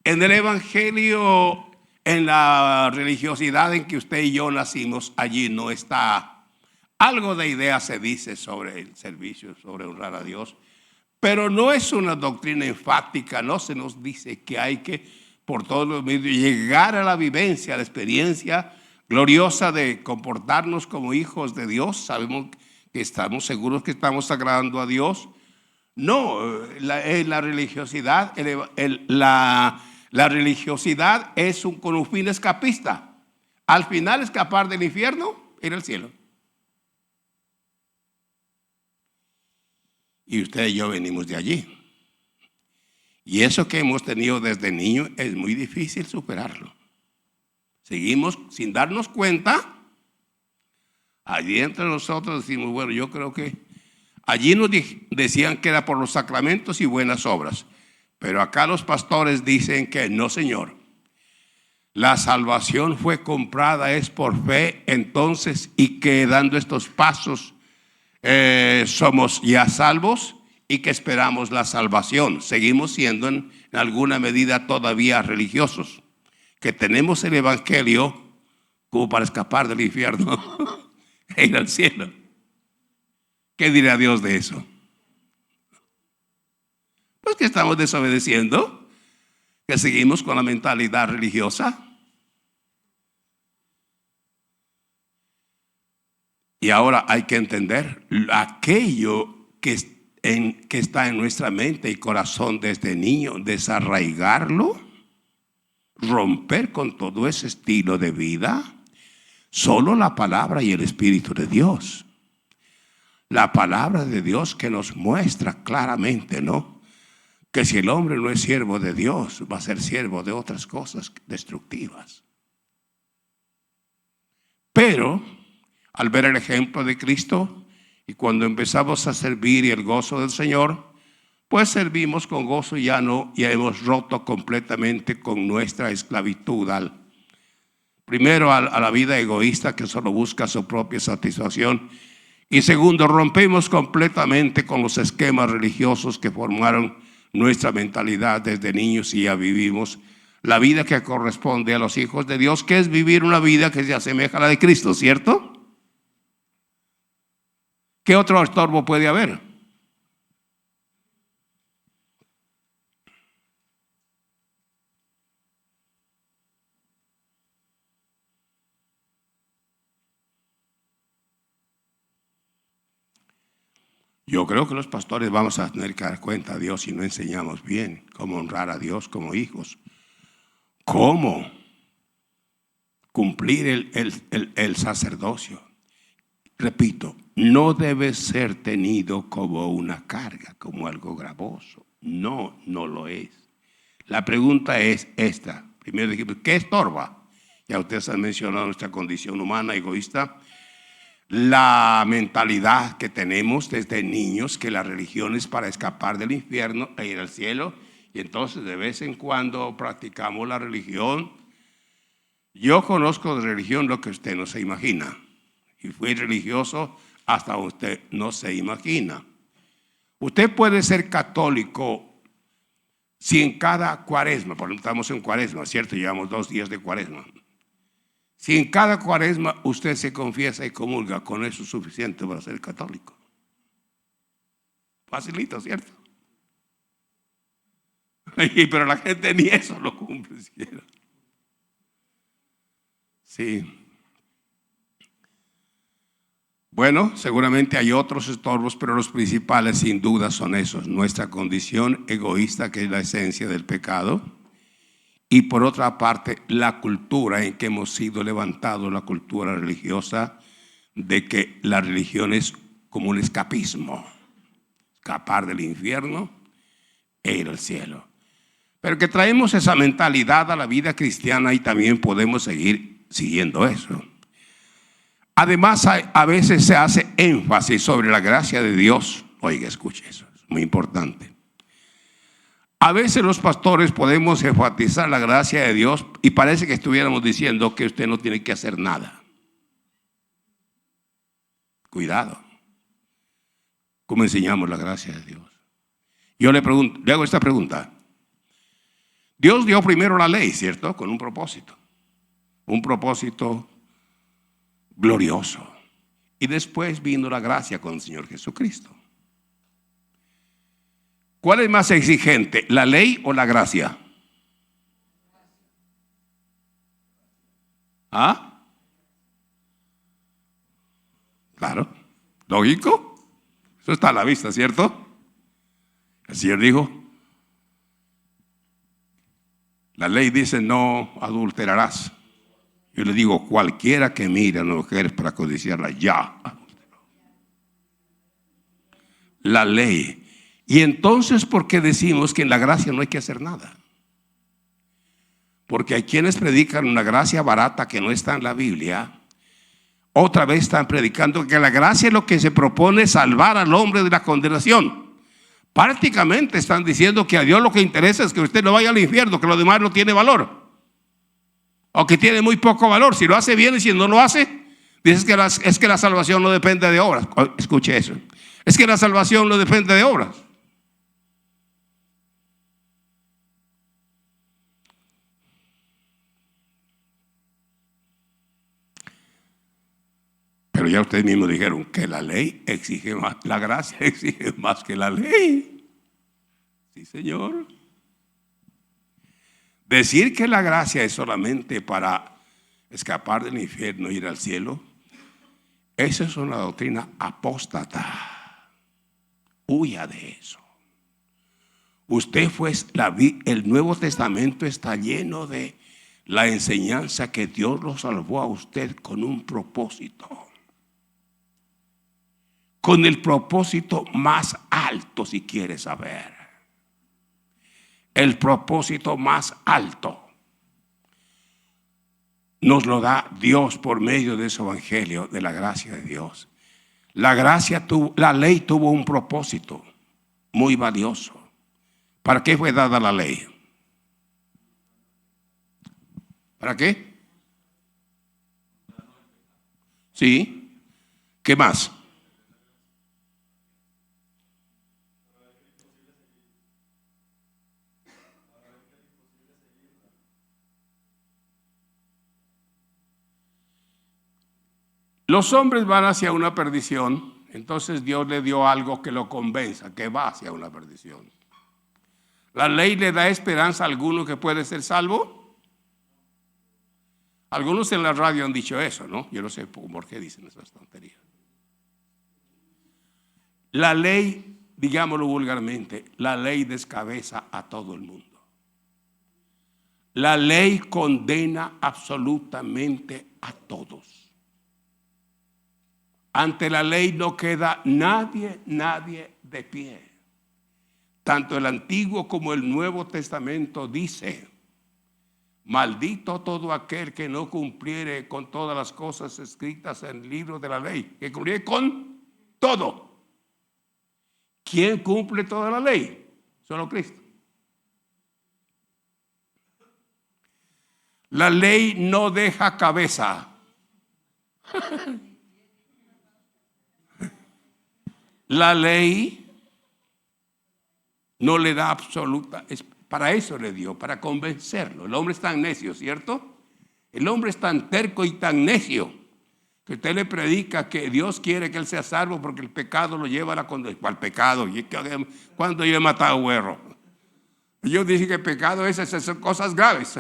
en el Evangelio, en la religiosidad en que usted y yo nacimos, allí no está. Algo de idea se dice sobre el servicio, sobre honrar a Dios, pero no es una doctrina enfática. No se nos dice que hay que por todos los medios llegar a la vivencia, a la experiencia gloriosa de comportarnos como hijos de Dios. Sabemos que estamos seguros que estamos agradando a Dios. No, la religiosidad, la religiosidad es con un fin escapista. Al final, escapar del infierno, ir al cielo. Y usted y yo venimos de allí. Y eso que hemos tenido desde niño es muy difícil superarlo. Seguimos sin darnos cuenta. Allí entre nosotros decimos, bueno, yo creo que allí nos decían que era por los sacramentos y buenas obras. Pero acá los pastores dicen que no, señor. La salvación fue comprada, es por fe. Entonces, y que dando estos pasos somos ya salvos y que esperamos la salvación. Seguimos siendo en alguna medida todavía religiosos, que tenemos el Evangelio como para escapar del infierno e ir al cielo. ¿Qué dirá Dios de eso? Pues que estamos desobedeciendo, que seguimos con la mentalidad religiosa. Y ahora hay que entender aquello que está en nuestra mente y corazón desde niño, desarraigarlo, romper con todo ese estilo de vida. Solo la palabra y el Espíritu de Dios. La palabra de Dios que nos muestra claramente, ¿no?, que si el hombre no es siervo de Dios, va a ser siervo de otras cosas destructivas. Pero al ver el ejemplo de Cristo y cuando empezamos a servir y el gozo del Señor, pues servimos con gozo y ya hemos roto completamente con nuestra esclavitud primero a la vida egoísta que solo busca su propia satisfacción, y segundo, rompemos completamente con los esquemas religiosos que formaron nuestra mentalidad desde niños y ya vivimos la vida que corresponde a los hijos de Dios, que es vivir una vida que se asemeja a la de Cristo, ¿cierto? ¿Qué otro estorbo puede haber? Yo creo que los pastores vamos a tener que dar cuenta a Dios si no enseñamos bien cómo honrar a Dios como hijos, cómo cumplir el sacerdocio. Repito, no debe ser tenido como una carga, como algo gravoso. No, no lo es. La pregunta es esta. Primero dijimos, ¿qué estorba? Ya ustedes han mencionado nuestra condición humana egoísta. La mentalidad que tenemos desde niños, que la religión es para escapar del infierno e ir al cielo, y entonces de vez en cuando practicamos la religión. Yo conozco de religión lo que usted no se imagina, y fui religioso hasta usted no se imagina. Usted puede ser católico si en cada cuaresma, por ejemplo estamos en cuaresma, ¿cierto? Llevamos 2 días de cuaresma. Si en cada cuaresma usted se confiesa y comulga, con eso es suficiente para ser católico. Facilito, ¿cierto? Pero la gente ni eso lo cumple siquiera. Sí. Bueno, seguramente hay otros estorbos, pero los principales sin duda son esos. Nuestra condición egoísta, que es la esencia del pecado. Y por otra parte, la cultura en que hemos sido levantados, la cultura religiosa, de que la religión es como un escapismo, escapar del infierno e ir al cielo. Pero que traemos esa mentalidad a la vida cristiana y también podemos seguir siguiendo eso. Además, a veces se hace énfasis sobre la gracia de Dios. Oiga, escuche eso, es muy importante. A veces los pastores podemos enfatizar la gracia de Dios y parece que estuviéramos diciendo que usted no tiene que hacer nada. Cuidado. ¿Cómo enseñamos la gracia de Dios? Yo le hago esta pregunta. Dios dio primero la ley, ¿cierto? Con un propósito. Un propósito glorioso. Y después vino la gracia con el Señor Jesucristo. ¿Cuál es más exigente, la ley o la gracia? ¿Ah? Claro, lógico. Eso está a la vista, ¿cierto? El Señor dijo, la ley dice no adulterarás. Yo le digo, cualquiera que mire a una mujer para codiciarla, ya adulteró. La ley. Y entonces, ¿por qué decimos que en la gracia no hay que hacer nada? Porque hay quienes predican una gracia barata que no está en la Biblia. Otra vez están predicando que la gracia es lo que se propone salvar al hombre de la condenación. Prácticamente están diciendo que a Dios lo que interesa es que usted no vaya al infierno, que lo demás no tiene valor. O que tiene muy poco valor. Si lo hace bien y si no lo hace, dices que es que la salvación no depende de obras. Escuche eso. Es que la salvación no depende de obras. Pero ya ustedes mismos dijeron que la ley exige más, la gracia exige más que la ley. Sí, señor. Decir que la gracia es solamente para escapar del infierno e ir al cielo Esa es una doctrina apóstata. Huya de eso. El Nuevo Testamento está lleno de la enseñanza que Dios lo salvó a usted con un propósito. Con el propósito más alto, si quiere saber. El propósito más alto nos lo da Dios por medio de su evangelio, de la gracia de Dios. La ley tuvo un propósito muy valioso. ¿Para qué fue dada la ley? ¿Para qué? Sí. ¿Qué más? Los hombres van hacia una perdición, entonces Dios le dio algo que lo convenza, que va hacia una perdición. ¿La ley le da esperanza a alguno que puede ser salvo? Algunos en la radio han dicho eso, ¿no? Yo no sé por qué dicen esas tonterías. La ley, digámoslo vulgarmente, la ley descabeza a todo el mundo. La ley condena absolutamente a todos. Ante la ley no queda nadie de pie. Tanto el Antiguo como el Nuevo Testamento dice: maldito todo aquel que no cumpliere con todas las cosas escritas en el libro de la ley. Que cumpliere con todo. ¿Quién cumple toda la ley? Solo Cristo. La ley no deja cabeza. La ley no le da absoluta, para eso le dio, para convencerlo. El hombre es tan necio, ¿cierto? El hombre es tan terco y tan necio que usted le predica que Dios quiere que él sea salvo porque el pecado lo lleva a la condenación. ¿Cuál pecado? ¿Cuándo yo he matado huerro? Yo dije que pecado esas son cosas graves,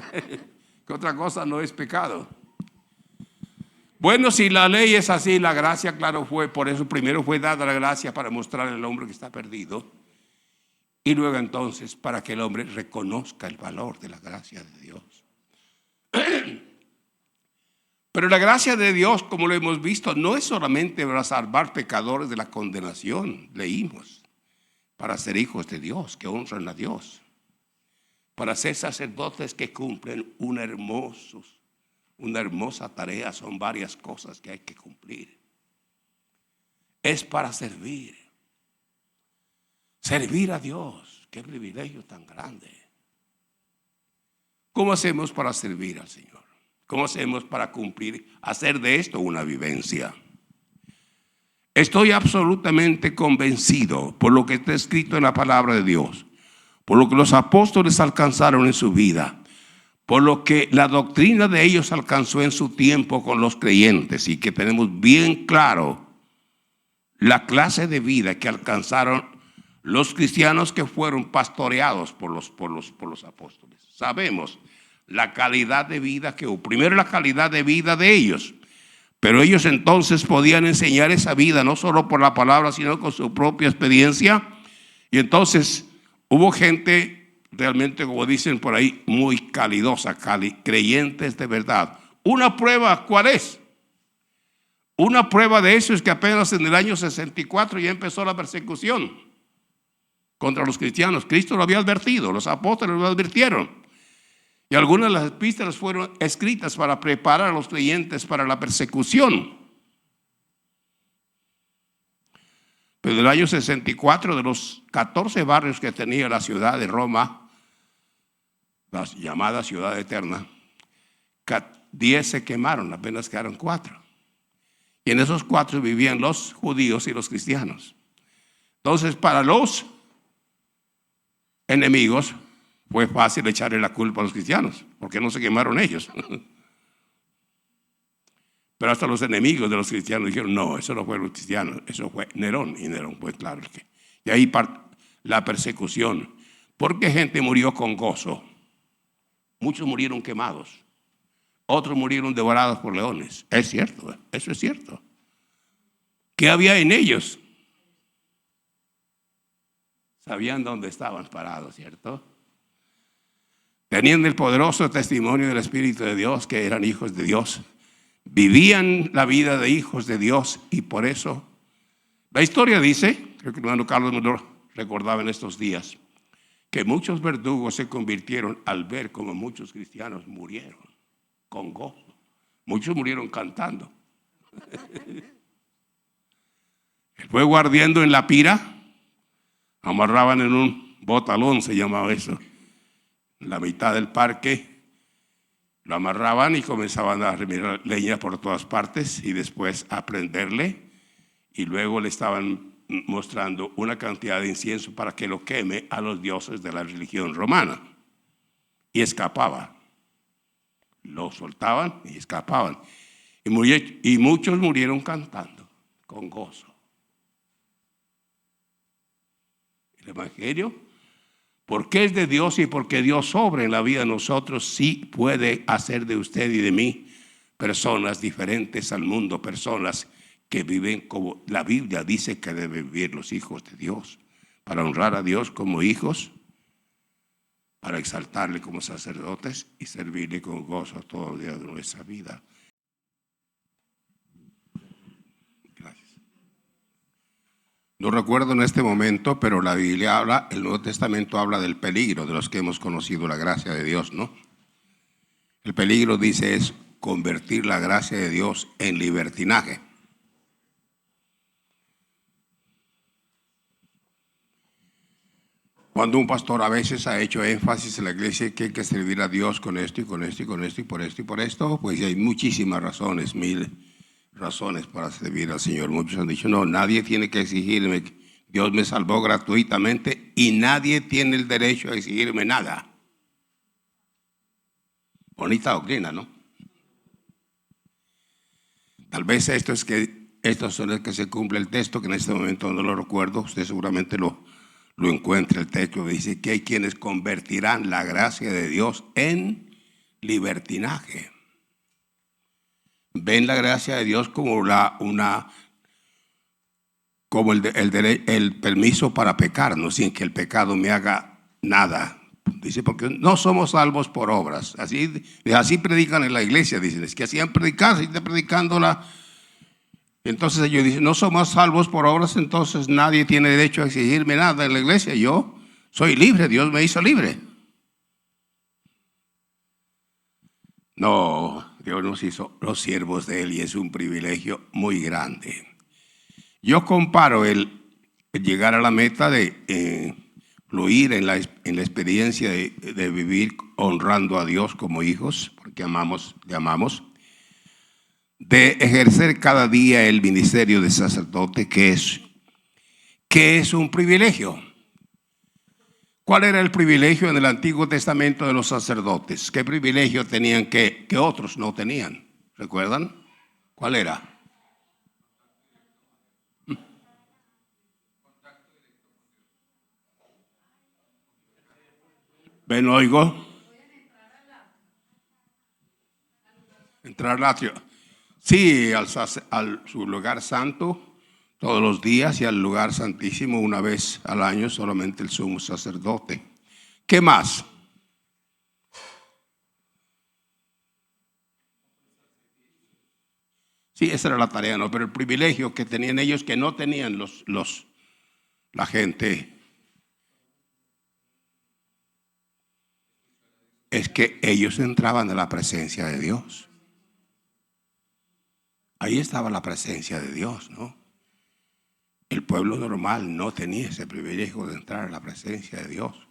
que otra cosa no es pecado. Bueno, si la ley es así, la gracia, claro, por eso primero fue dada la gracia para mostrar al hombre que está perdido. Y luego entonces para que el hombre reconozca el valor de la gracia de Dios. Pero la gracia de Dios, como lo hemos visto, no es solamente para salvar pecadores de la condenación, leímos, para ser hijos de Dios, que honran a Dios, para ser sacerdotes que cumplen una hermosa tarea. Son varias cosas que hay que cumplir. Es para servir a Dios. Qué privilegio tan grande. ¿Cómo hacemos para servir al Señor? ¿Cómo hacemos para hacer de esto una vivencia? Estoy absolutamente convencido por lo que está escrito en la palabra de Dios, por lo que los apóstoles alcanzaron en su vida, por lo que la doctrina de ellos alcanzó en su tiempo con los creyentes, y que tenemos bien claro la clase de vida que alcanzaron los cristianos que fueron pastoreados por los apóstoles. Sabemos la calidad de vida que hubo. Primero, la calidad de vida de ellos, pero ellos entonces podían enseñar esa vida no solo por la palabra, sino con su propia experiencia. Y entonces hubo gente realmente, como dicen por ahí, muy calidosa, creyentes de verdad. Una prueba, ¿cuál es? Una prueba de eso es que apenas en el año 64 ya empezó la persecución contra los cristianos. Cristo lo había advertido, los apóstoles lo advirtieron. Y algunas de las epístolas fueron escritas para preparar a los creyentes para la persecución. Pero en el año 64, de los 14 barrios que tenía la ciudad de Roma, la llamada ciudad eterna, 10 se quemaron, apenas quedaron 4. Y en esos 4 vivían los judíos y los cristianos. Entonces, para los enemigos fue fácil echarle la culpa a los cristianos, porque no se quemaron ellos. Pero hasta los enemigos de los cristianos dijeron: no, eso no fue los cristianos, eso fue Nerón. Y Nerón fue claro. Y ahí la persecución. Porque gente murió con gozo. Muchos murieron quemados. Otros murieron devorados por leones. Es cierto, eso es cierto. ¿Qué había en ellos? Sabían dónde estaban parados, ¿cierto? Tenían el poderoso testimonio del Espíritu de Dios, que eran hijos de Dios. Vivían la vida de hijos de Dios, y por eso la historia dice, creo que el hermano Carlos me lo recordaba en estos días, que muchos verdugos se convirtieron al ver como muchos cristianos murieron con gozo. Muchos murieron cantando. El fuego ardiendo en la pira, amarraban en un botalón, se llamaba eso, en la mitad del parque, lo amarraban y comenzaban a remirar leña por todas partes y después a prenderle, y luego le estaban mostrando una cantidad de incienso para que lo queme a los dioses de la religión romana, y escapaba. Lo soltaban y escapaban, y muchos murieron cantando con gozo. El Evangelio, porque es de Dios y porque Dios obra en la vida de nosotros, sí puede hacer de usted y de mí personas diferentes al mundo, personas que viven como la Biblia dice que deben vivir los hijos de Dios, para honrar a Dios como hijos, para exaltarle como sacerdotes y servirle con gozo todos los días de nuestra vida. Gracias. No recuerdo en este momento, pero la Biblia habla, el Nuevo Testamento habla del peligro de los que hemos conocido la gracia de Dios, ¿no? El peligro, dice, es convertir la gracia de Dios en libertinaje. Cuando un pastor a veces ha hecho énfasis en la iglesia que hay que servir a Dios con esto y con esto y con esto y por esto y por esto, pues hay muchísimas razones, 1000 razones para servir al Señor. Muchos han dicho, no, nadie tiene que exigirme, Dios me salvó gratuitamente y nadie tiene el derecho a exigirme nada. Bonita doctrina, ¿no? Tal vez estos son los que se cumple el texto, que en este momento no lo recuerdo, usted seguramente lo encuentra. El texto dice que hay quienes convertirán la gracia de Dios en libertinaje. Ven la gracia de Dios como el permiso para pecar, no sin que el pecado me haga nada. Dice, porque no somos salvos por obras. Así predican en la iglesia, dicen, es que así han predicado, así está predicándola. Entonces ellos dicen, no somos salvos por obras, entonces nadie tiene derecho a exigirme nada en la iglesia. Yo soy libre, Dios me hizo libre. No, Dios nos hizo los siervos de Él y es un privilegio muy grande. Yo comparo el llegar a la meta de fluir en la experiencia de vivir honrando a Dios como hijos, porque le amamos, de ejercer cada día el ministerio de sacerdote, que es un privilegio. ¿Cuál era el privilegio en el Antiguo Testamento de los sacerdotes? ¿Qué privilegio tenían que otros no tenían? ¿Recuerdan? ¿Cuál era? ¿Ven, oigo? Entrar al atrio. Sí, al su lugar santo todos los días y al lugar santísimo una vez al año, solamente el sumo sacerdote. ¿Qué más? Sí, esa era la tarea, ¿no? Pero el privilegio que tenían ellos que no tenían la gente es que ellos entraban a la presencia de Dios. Ahí estaba la presencia de Dios, ¿no? El pueblo normal no tenía ese privilegio de entrar a la presencia de Dios.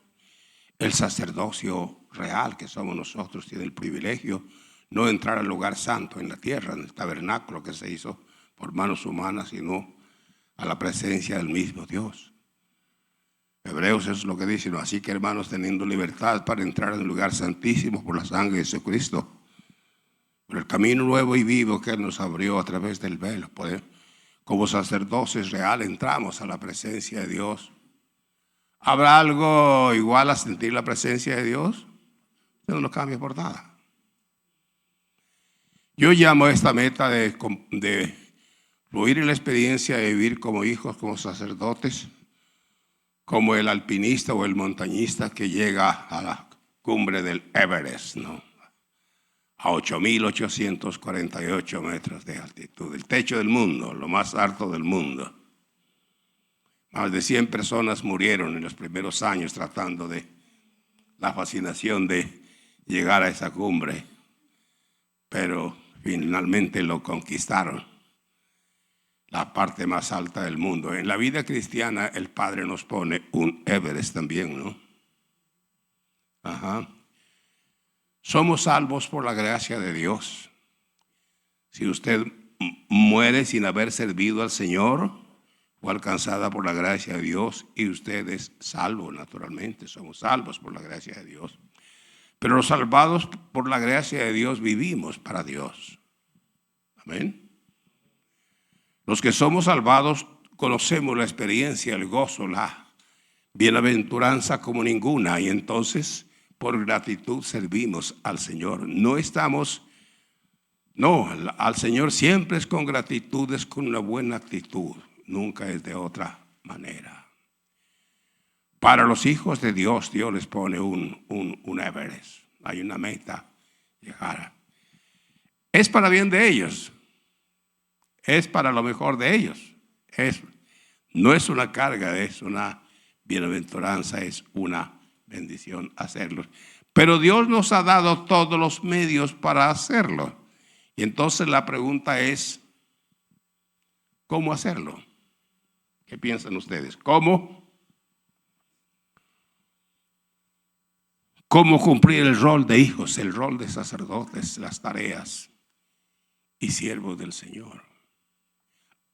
El sacerdocio real que somos nosotros tiene el privilegio no de entrar al lugar santo en la tierra, en el tabernáculo que se hizo por manos humanas, sino a la presencia del mismo Dios. Hebreos es lo que dice, ¿no? Así que, hermanos, teniendo libertad para entrar en el lugar santísimo por la sangre de Jesucristo, por el camino nuevo y vivo que Él nos abrió a través del velo, como sacerdotes real entramos a la presencia de Dios. ¿Habrá algo igual a sentir la presencia de Dios? Usted no lo cambia por nada. Yo llamo esta meta de fluir en la experiencia de vivir como hijos, como sacerdotes, como el alpinista o el montañista que llega a la cumbre del Everest, ¿no? A 8.848 metros de altitud, el techo del mundo, lo más alto del mundo. Más de 100 personas murieron en los primeros años tratando de la fascinación de llegar a esa cumbre, pero finalmente lo conquistaron, la parte más alta del mundo. En la vida cristiana el Padre nos pone un Everest también, ¿no? Ajá. Somos salvos por la gracia de Dios. Si usted muere sin haber servido al Señor, fue alcanzada por la gracia de Dios y usted es salvo naturalmente. Somos salvos por la gracia de Dios. Pero los salvados por la gracia de Dios vivimos para Dios. Amén. Los que somos salvados conocemos la experiencia, el gozo, la bienaventuranza como ninguna, y entonces por gratitud servimos al Señor. Al Señor siempre es con gratitud, es con una buena actitud, nunca es de otra manera. Para los hijos de Dios, Dios les pone un Everest, hay una meta, llegar. Es para bien de ellos, es para lo mejor de ellos, no es una carga, es una bienaventuranza, es una bendición hacerlo. Pero Dios nos ha dado todos los medios para hacerlo. Y entonces la pregunta es, ¿cómo hacerlo? ¿Qué piensan ustedes? ¿Cómo cumplir el rol de hijos, el rol de sacerdotes, las tareas y siervos del Señor?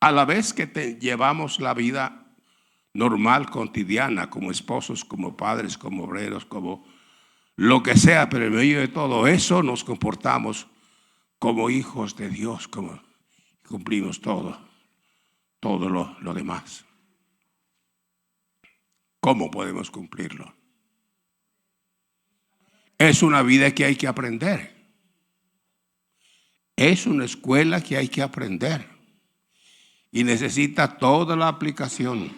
A la vez que llevamos la vida normal, cotidiana, como esposos, como padres, como obreros, como lo que sea, pero en medio de todo eso nos comportamos como hijos de Dios, como cumplimos todo lo demás. ¿Cómo podemos cumplirlo? Es una vida que hay que aprender. Es una escuela que hay que aprender. Y necesita toda la aplicación.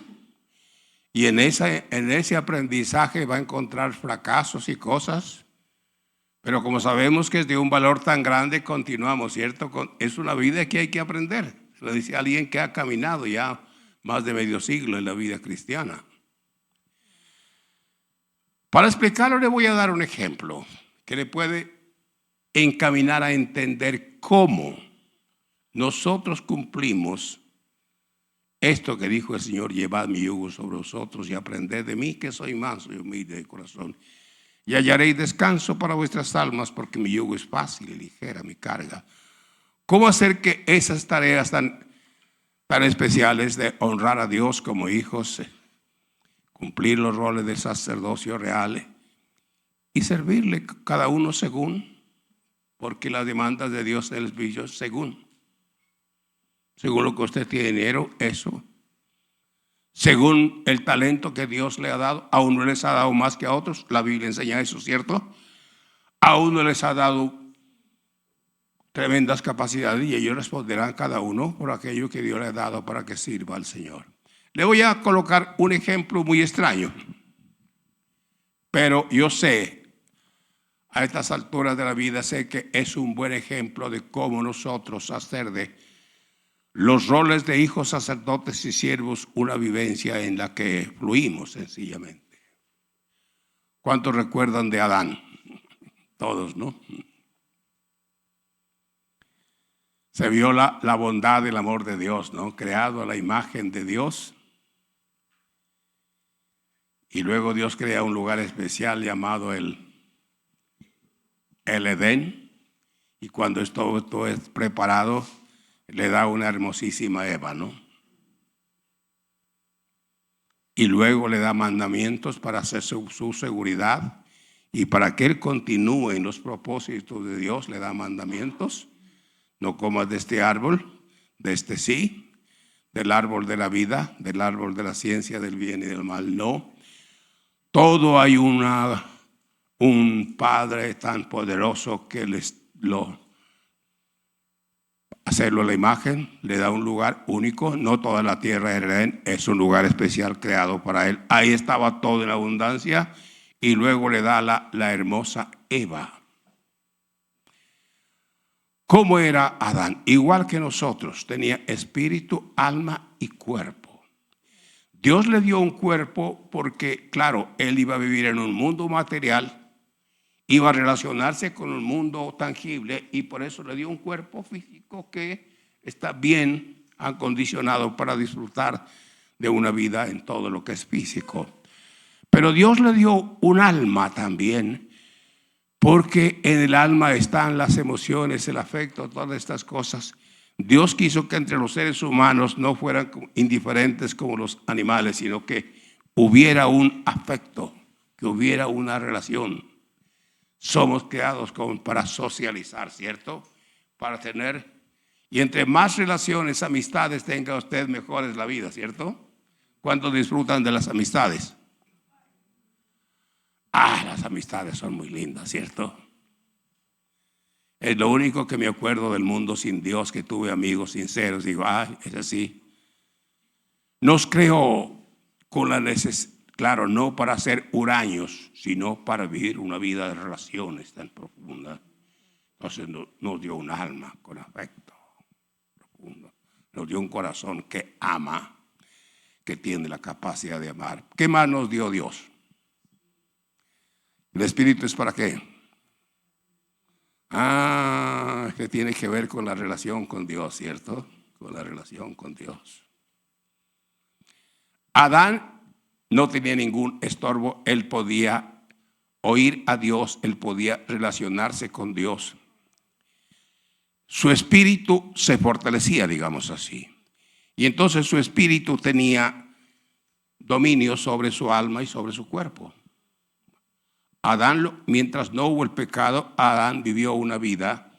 Y en ese aprendizaje va a encontrar fracasos y cosas. Pero como sabemos que es de un valor tan grande, continuamos, ¿cierto? Es una vida que hay que aprender. Lo dice alguien que ha caminado ya más de medio siglo en la vida cristiana. Para explicarlo le voy a dar un ejemplo que le puede encaminar a entender cómo nosotros cumplimos esto que dijo el Señor: llevad mi yugo sobre vosotros y aprended de mí, que soy manso y humilde de corazón, y hallaréis descanso para vuestras almas, porque mi yugo es fácil y ligera mi carga. ¿Cómo hacer que esas tareas tan especiales de honrar a Dios como hijos, cumplir los roles del sacerdocio real y servirle cada uno según, porque las demandas de Dios en el servicio según lo que usted tiene dinero, eso, según el talento que Dios le ha dado, a uno les ha dado más que a otros, la Biblia enseña eso, ¿cierto? A uno les ha dado tremendas capacidades y ellos responderán cada uno por aquello que Dios le ha dado para que sirva al Señor. Le voy a colocar un ejemplo muy extraño, pero yo sé, a estas alturas de la vida, sé que es un buen ejemplo de cómo nosotros hacer de los roles de hijos, sacerdotes y siervos una vivencia en la que fluimos sencillamente. ¿Cuántos recuerdan de Adán? Todos, ¿no? Se vio la bondad y el amor de Dios, ¿no? Creado a la imagen de Dios. Y luego Dios crea un lugar especial llamado el Edén. Y cuando todo es preparado, le da una hermosísima Eva, ¿no? Y luego le da mandamientos para hacer su seguridad y para que él continúe en los propósitos de Dios. Le da mandamientos: no comas de este árbol, de este sí, del árbol de la vida, del árbol de la ciencia del bien y del mal, no. Todo hay un Padre tan poderoso que les lo hacerlo a la imagen, le da un lugar único. No toda la tierra de Edén es un lugar especial creado para él. Ahí estaba todo en abundancia. Y luego le da la hermosa Eva. ¿Cómo era Adán? Igual que nosotros, tenía espíritu, alma y cuerpo. Dios le dio un cuerpo porque, claro, él iba a vivir en un mundo material, iba a relacionarse con el mundo tangible y por eso le dio un cuerpo físico que está bien acondicionado para disfrutar de una vida en todo lo que es físico. Pero Dios le dio un alma también, porque en el alma están las emociones, el afecto, todas estas cosas. Dios quiso que entre los seres humanos no fueran indiferentes como los animales, sino que hubiera un afecto, que hubiera una relación. Somos creados para socializar, ¿cierto? Para tener, y entre más relaciones, amistades tenga usted, mejor es la vida, ¿cierto? ¿Cuántos disfrutan de las amistades? Las amistades son muy lindas, ¿cierto? Es lo único que me acuerdo del mundo sin Dios, que tuve amigos sinceros. Digo, es así. Nos creó con la necesidad, claro, no para ser huraños, sino para vivir una vida de relaciones tan profundas. Entonces nos dio un alma con afecto profundo. Nos dio un corazón que ama, que tiene la capacidad de amar. ¿Qué más nos dio Dios? ¿El espíritu es para qué? Que tiene que ver con la relación con Dios, ¿cierto? Con la relación con Dios. Adán no tenía ningún estorbo. Él podía oír a Dios, él podía relacionarse con Dios. Su espíritu se fortalecía, digamos así. Y entonces su espíritu tenía dominio sobre su alma y sobre su cuerpo. Adán, mientras no hubo el pecado, Adán vivió una vida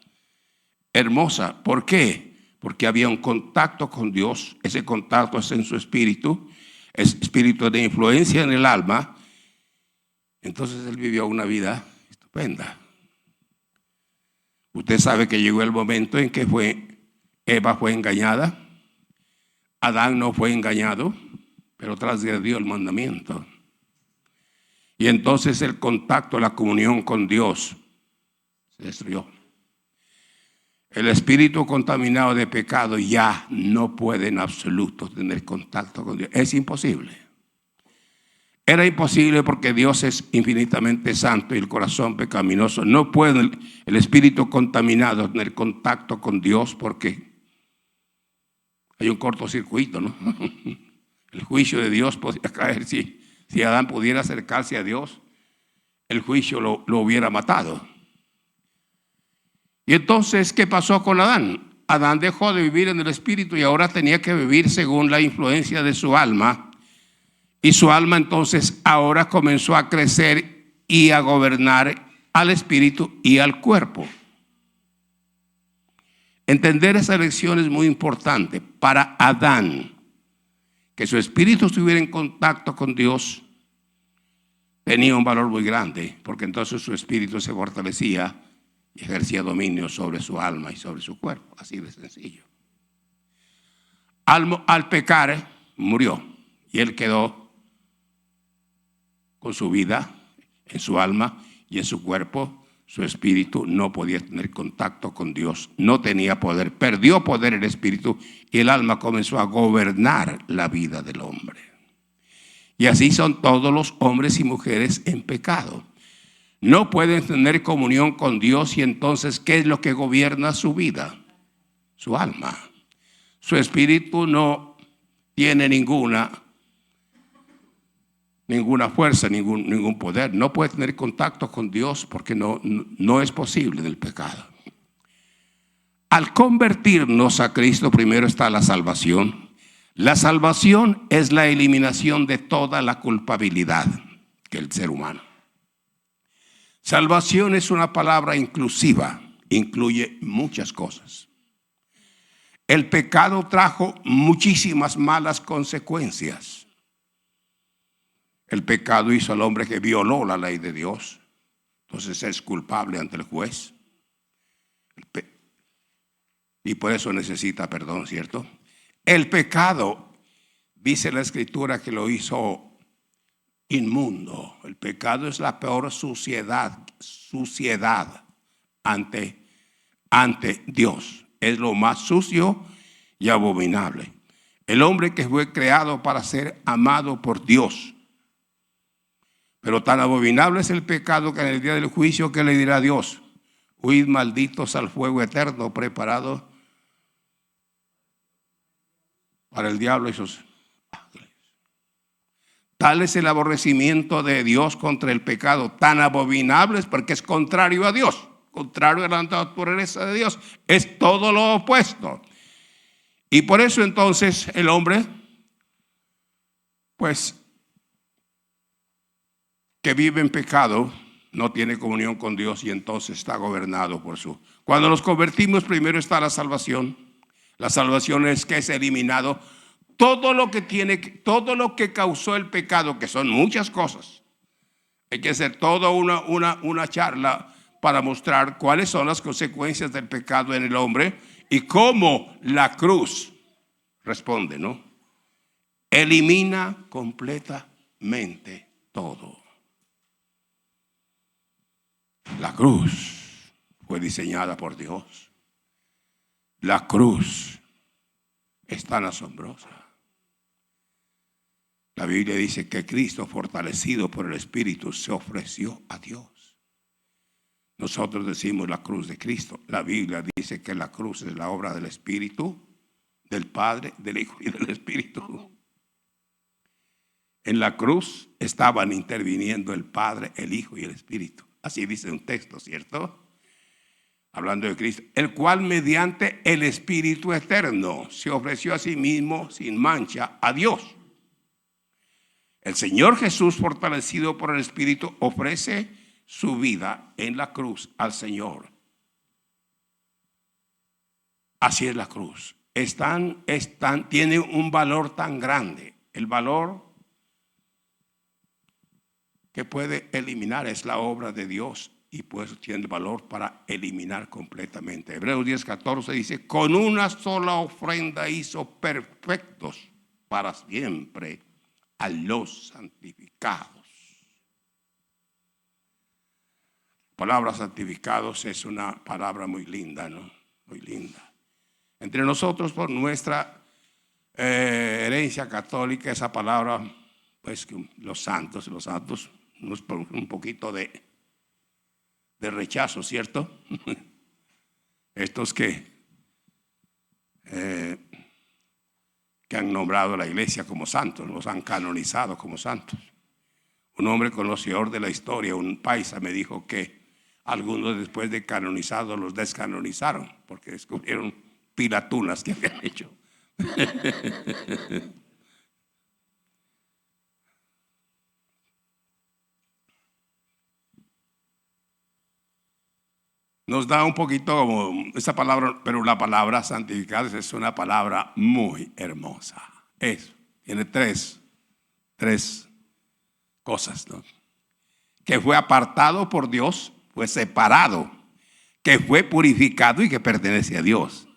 hermosa. ¿Por qué? Porque había un contacto con Dios. Ese contacto es en su espíritu, es espíritu de influencia en el alma. Entonces él vivió una vida estupenda. Usted sabe que llegó el momento en que Eva fue engañada. Adán no fue engañado, pero transgredió el mandamiento. Y entonces el contacto, la comunión con Dios se destruyó. El espíritu contaminado de pecado ya no puede en absoluto tener contacto con Dios. Es imposible. Era imposible porque Dios es infinitamente santo y el corazón pecaminoso. No puede el espíritu contaminado tener contacto con Dios porque hay un cortocircuito, ¿no? El juicio de Dios podría caer si Adán pudiera acercarse a Dios, el juicio lo hubiera matado. Y entonces, ¿qué pasó con Adán? Adán dejó de vivir en el espíritu y ahora tenía que vivir según la influencia de su alma. Y su alma entonces ahora comenzó a crecer y a gobernar al espíritu y al cuerpo. Entender esa lección es muy importante para Adán. Que su espíritu estuviera en contacto con Dios tenía un valor muy grande, porque entonces su espíritu se fortalecía y ejercía dominio sobre su alma y sobre su cuerpo, así de sencillo. Al pecar, murió y él quedó con su vida en su alma y en su cuerpo. Su espíritu no podía tener contacto con Dios, no tenía poder, perdió poder el espíritu y el alma comenzó a gobernar la vida del hombre. Y así son todos los hombres y mujeres en pecado. No pueden tener comunión con Dios y entonces, ¿qué es lo que gobierna su vida? Su alma. Su espíritu no tiene ninguna fuerza, ningún poder. No puede tener contacto con Dios porque no es posible del pecado. Al convertirnos a Cristo, primero está la salvación. La salvación es la eliminación de toda la culpabilidad que el ser humano. Salvación es una palabra inclusiva, incluye muchas cosas. El pecado trajo muchísimas malas consecuencias. El pecado hizo al hombre que violó la ley de Dios, entonces es culpable ante el juez. y por eso necesita perdón, ¿cierto? El pecado, dice la Escritura, que lo hizo inmundo. El pecado es la peor suciedad ante Dios. Es lo más sucio y abominable. El hombre que fue creado para ser amado por Dios. Pero tan abominable es el pecado que en el día del juicio, ¿qué le dirá Dios? Huid malditos al fuego eterno preparado para el diablo y sus ángeles. Tal es el aborrecimiento de Dios contra el pecado, tan abominable es porque es contrario a Dios, contrario a la naturaleza de Dios, es todo lo opuesto. Y por eso entonces el hombre, pues, que vive en pecado, no tiene comunión con Dios y entonces está gobernado por su. Cuando nos convertimos, primero está la salvación. La salvación es que es eliminado todo lo que causó el pecado, que son muchas cosas. Hay que hacer toda una charla para mostrar cuáles son las consecuencias del pecado en el hombre y cómo la cruz responde, ¿no? Elimina completamente todo. La cruz fue diseñada por Dios. La cruz es tan asombrosa. La Biblia dice que Cristo, fortalecido por el Espíritu, se ofreció a Dios. Nosotros decimos la cruz de Cristo. La Biblia dice que la cruz es la obra del Espíritu, del Padre, del Hijo y del Espíritu. En la cruz estaban interviniendo el Padre, el Hijo y el Espíritu. Así dice un texto, ¿cierto? Hablando de Cristo, el cual mediante el Espíritu eterno se ofreció a sí mismo sin mancha a Dios. El Señor Jesús, fortalecido por el Espíritu, ofrece su vida en la cruz al Señor. Así es la cruz. Tiene un valor tan grande. El valor que puede eliminar es la obra de Dios y pues tiene valor para eliminar completamente. Hebreos 10:14 dice, con una sola ofrenda hizo perfectos para siempre a los santificados. La palabra santificados es una palabra muy linda, ¿no? Muy linda. Entre nosotros, por nuestra herencia católica, esa palabra, pues los santos, un poquito de rechazo, ¿cierto? Estos que han nombrado a la iglesia como santos, los han canonizado como santos. Un hombre conocedor de la historia, un paisa, me dijo que algunos después de canonizados los descanonizaron porque descubrieron pilatunas que habían hecho. Nos da un poquito como esa palabra, pero la palabra santificados es una palabra muy hermosa. Tiene tres cosas, ¿no? Que fue apartado por Dios, fue separado, que fue purificado y que pertenece a Dios.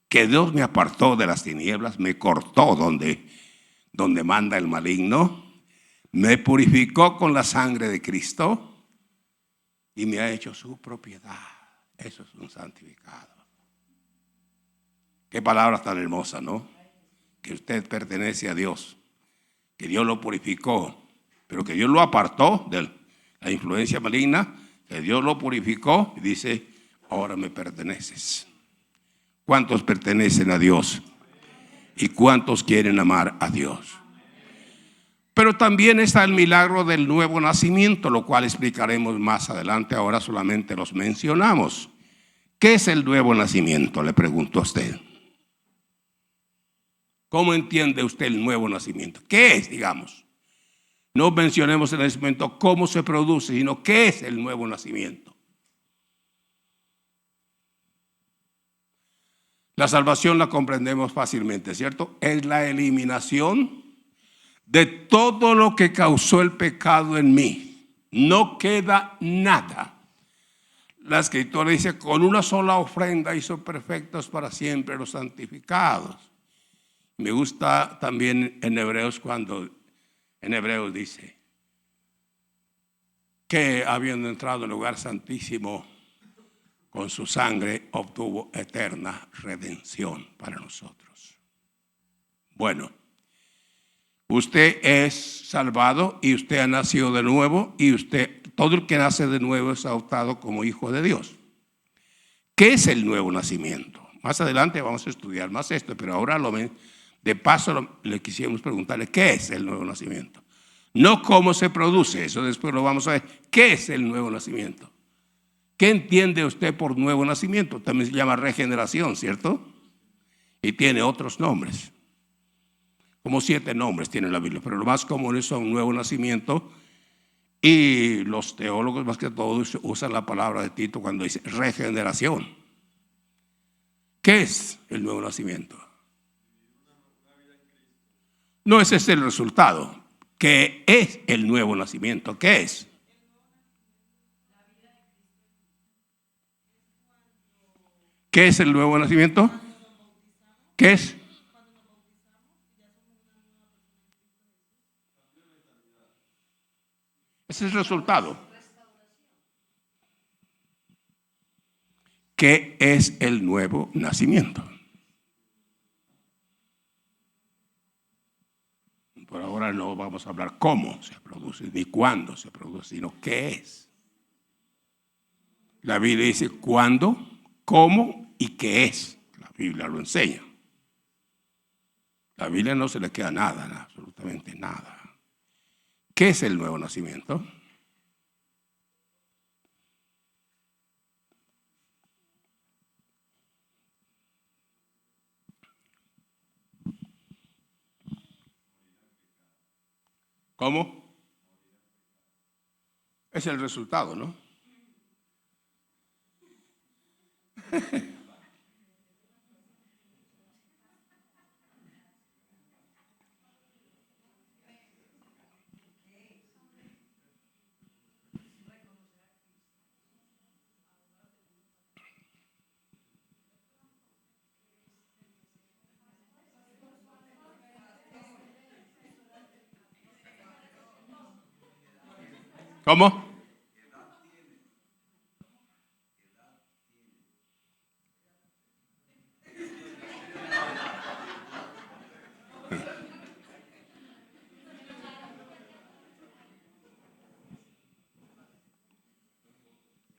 Que Dios me apartó de las tinieblas, me cortó donde manda el maligno, me purificó con la sangre de Cristo y me ha hecho su propiedad. Eso es un santificado. Qué palabra tan hermosa, ¿no? Que usted pertenece a Dios, que Dios lo purificó, pero que Dios lo apartó de la influencia maligna, que Dios lo purificó y dice, ahora me perteneces. ¿Cuántos pertenecen a Dios? ¿Y cuántos quieren amar a Dios? Pero también está el milagro del nuevo nacimiento, lo cual explicaremos más adelante. Ahora solamente los mencionamos. ¿Qué es el nuevo nacimiento? Le pregunto a usted. ¿Cómo entiende usted el nuevo nacimiento? ¿Qué es, digamos? No mencionemos en este momento cómo se produce, sino qué es el nuevo nacimiento. La salvación la comprendemos fácilmente, ¿cierto? Es la eliminación de todo lo que causó el pecado en mí. No queda nada. La Escritura dice: con una sola ofrenda hizo perfectos para siempre los santificados. Me gusta también en Hebreos cuando en Hebreos dice que habiendo entrado en el lugar santísimo con su sangre obtuvo eterna redención para nosotros. Bueno, usted es salvado y usted ha nacido de nuevo, y usted, todo el que nace de nuevo, es adoptado como hijo de Dios. ¿Qué es el nuevo nacimiento? Más adelante vamos a estudiar más esto, pero ahora de paso le quisimos preguntarle qué es el nuevo nacimiento. No cómo se produce, eso después lo vamos a ver. ¿Qué es el nuevo nacimiento? ¿Qué entiende usted por nuevo nacimiento? También se llama regeneración, ¿cierto? Y tiene otros nombres. Como 7 nombres tiene la Biblia, pero lo más común es un nuevo nacimiento. Y los teólogos más que todos usan la palabra de Tito cuando dice regeneración. ¿Qué es el nuevo nacimiento? No, ese es el resultado. ¿Qué es el nuevo nacimiento? ¿Qué es? ¿Qué es el nuevo nacimiento? ¿Qué es? Ese es el resultado. ¿Qué es el nuevo nacimiento? Por ahora no vamos a hablar cómo se produce, ni cuándo se produce, sino qué es. La Biblia dice cuándo, cómo y qué es. La Biblia lo enseña. La Biblia no se le queda nada, absolutamente nada. ¿Qué es el nuevo nacimiento? ¿Cómo? Es el resultado, ¿no? ¿Cómo?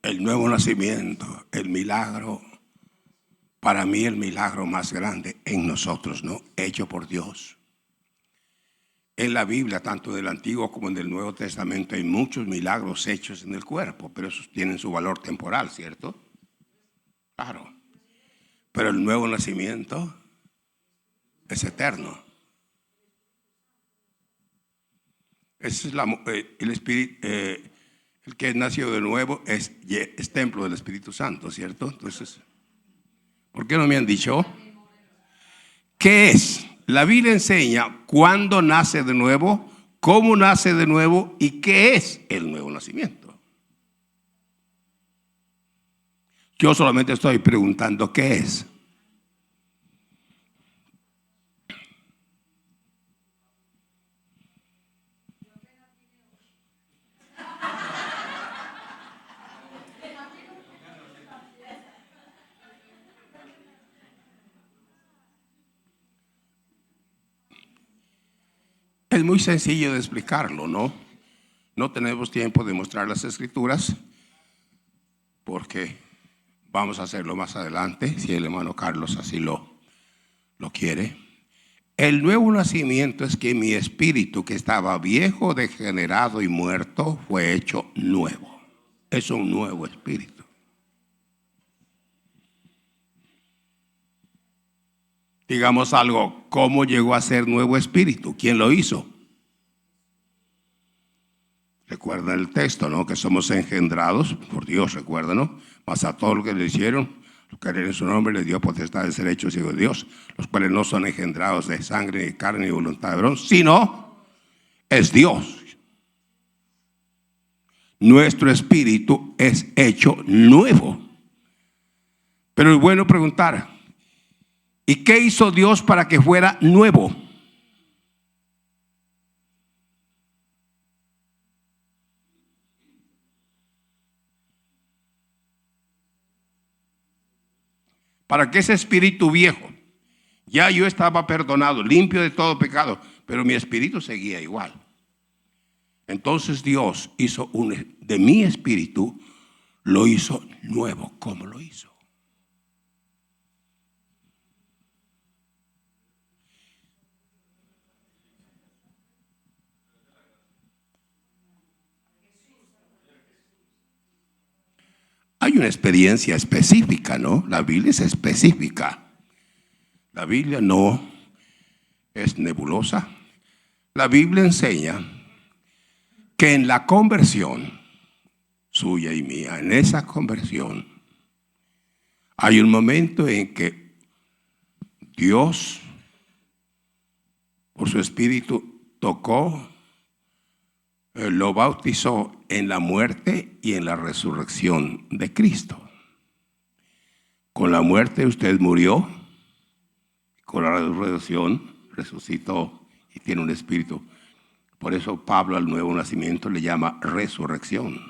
El nuevo nacimiento, el milagro, para mí el milagro más grande en nosotros, ¿no? Hecho por Dios. En la Biblia, tanto del Antiguo como en el Nuevo Testamento, hay muchos milagros hechos en el cuerpo, pero esos tienen su valor temporal, ¿cierto? Claro. Pero el nuevo nacimiento es eterno. Ese es el Espíritu. El que es nacido de nuevo es templo del Espíritu Santo, ¿cierto? Entonces, ¿por qué no me han dicho? ¿Qué es? La Biblia enseña cuándo nace de nuevo, cómo nace de nuevo y qué es el nuevo nacimiento. Yo solamente estoy preguntando qué es. Es muy sencillo de explicarlo, ¿no? No tenemos tiempo de mostrar las escrituras porque vamos a hacerlo más adelante, si el hermano Carlos así lo quiere. El nuevo nacimiento es que mi espíritu, que estaba viejo, degenerado y muerto, fue hecho nuevo. Es un nuevo espíritu. Digamos algo, ¿cómo llegó a ser nuevo espíritu? ¿Quién lo hizo? Recuerda el texto, ¿no? Que somos engendrados por Dios, recuerda, ¿no? Mas a todo lo que le hicieron, lo que en su nombre les dio potestad de ser hechos hijos de Dios, los cuales no son engendrados de sangre, ni carne, ni voluntad de varón, sino es Dios. nuestro espíritu es hecho nuevo. Pero es bueno preguntar, ¿y qué hizo Dios para que fuera nuevo? Para que ese espíritu viejo, ya yo estaba perdonado, limpio de todo pecado, pero mi espíritu seguía igual. Entonces Dios hizo de mi espíritu, lo hizo nuevo. ¿Cómo lo hizo? Hay una experiencia específica, ¿no? La Biblia es específica. La Biblia no es nebulosa. La Biblia enseña que en la conversión suya y mía, en esa conversión, hay un momento en que Dios, por su espíritu, tocó, lo bautizó en la muerte y en la resurrección de Cristo. Con la muerte usted murió, con la resurrección resucitó y tiene un espíritu. Por eso Pablo al nuevo nacimiento le llama resurrección,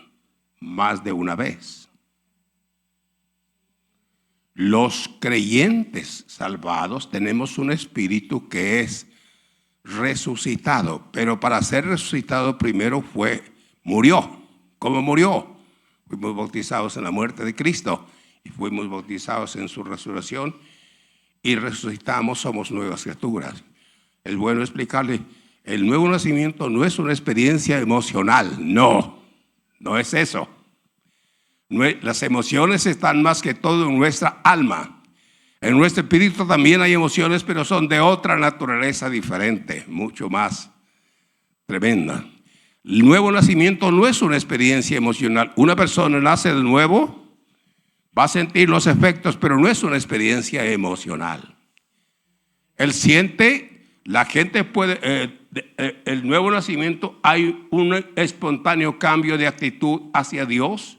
más de una vez. Los creyentes salvados tenemos un espíritu que es resucitado, pero para ser resucitado primero murió. ¿Cómo murió? Fuimos bautizados en la muerte de Cristo y fuimos bautizados en su resurrección y resucitamos, somos nuevas criaturas. Es bueno explicarle, el nuevo nacimiento no es una experiencia emocional, no es eso. Las emociones están más que todo en nuestra alma. En nuestro espíritu también hay emociones, pero son de otra naturaleza diferente, mucho más tremenda. El nuevo nacimiento no es una experiencia emocional. Una persona nace de nuevo, va a sentir los efectos, pero no es una experiencia emocional. Él siente, la gente puede, el nuevo nacimiento, hay un espontáneo cambio de actitud hacia Dios.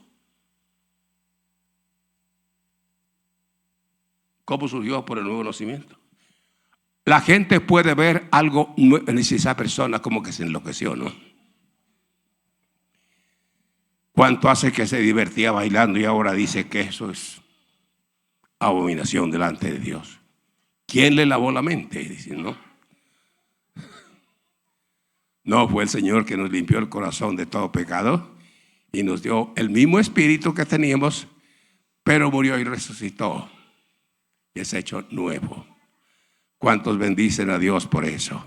¿Cómo surgió? Por el nuevo nacimiento. La gente puede ver algo en esa persona como que se enloqueció, ¿no? ¿Cuánto hace que se divertía bailando y ahora dice que eso es abominación delante de Dios? ¿Quién le lavó la mente? Dice, no, fue el Señor que nos limpió el corazón de todo pecado y nos dio el mismo espíritu que teníamos, pero murió y resucitó. Y es hecho nuevo. ¿Cuántos bendicen a Dios por eso?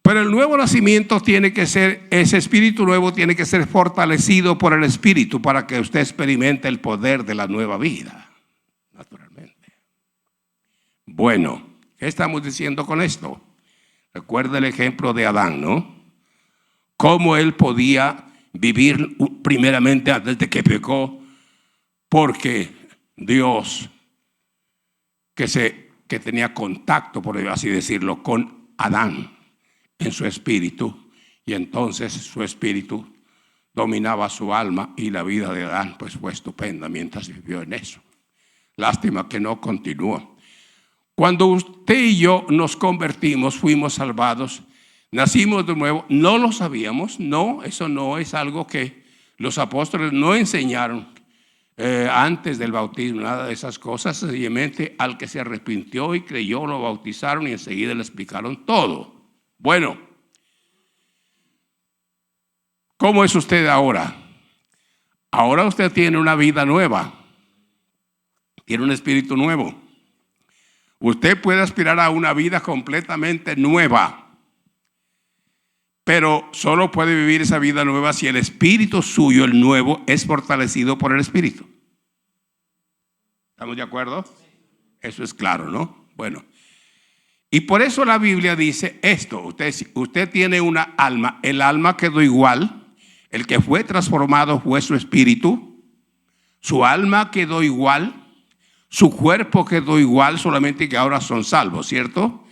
Pero el nuevo nacimiento tiene que ser, ese espíritu nuevo tiene que ser fortalecido por el espíritu para que usted experimente el poder de la nueva vida, naturalmente. Bueno, ¿qué estamos diciendo con esto? Recuerda el ejemplo de Adán, ¿no? Cómo él podía vivir primeramente antes de que pecó, porque Dios que tenía contacto, por así decirlo, con Adán en su espíritu, y entonces su espíritu dominaba su alma y la vida de Adán pues fue estupenda mientras vivió en eso. Lástima que no continuó. Cuando usted y yo nos convertimos, fuimos salvados, nacimos de nuevo, no lo sabíamos, no, eso no es algo que los apóstoles no enseñaron antes del bautismo, nada de esas cosas. Sencillamente al que se arrepintió y creyó lo bautizaron y enseguida le explicaron todo. Bueno, ¿cómo es usted ahora? Ahora usted tiene una vida nueva, tiene un espíritu nuevo. Usted puede aspirar a una vida completamente nueva, pero solo puede vivir esa vida nueva si el espíritu suyo, el nuevo, es fortalecido por el espíritu. ¿Estamos de acuerdo? Eso es claro, ¿no? Bueno, y por eso la Biblia dice esto: usted tiene una alma, el alma quedó igual, el que fue transformado fue su espíritu, su alma quedó igual, su cuerpo quedó igual, solamente que ahora son salvos, ¿cierto?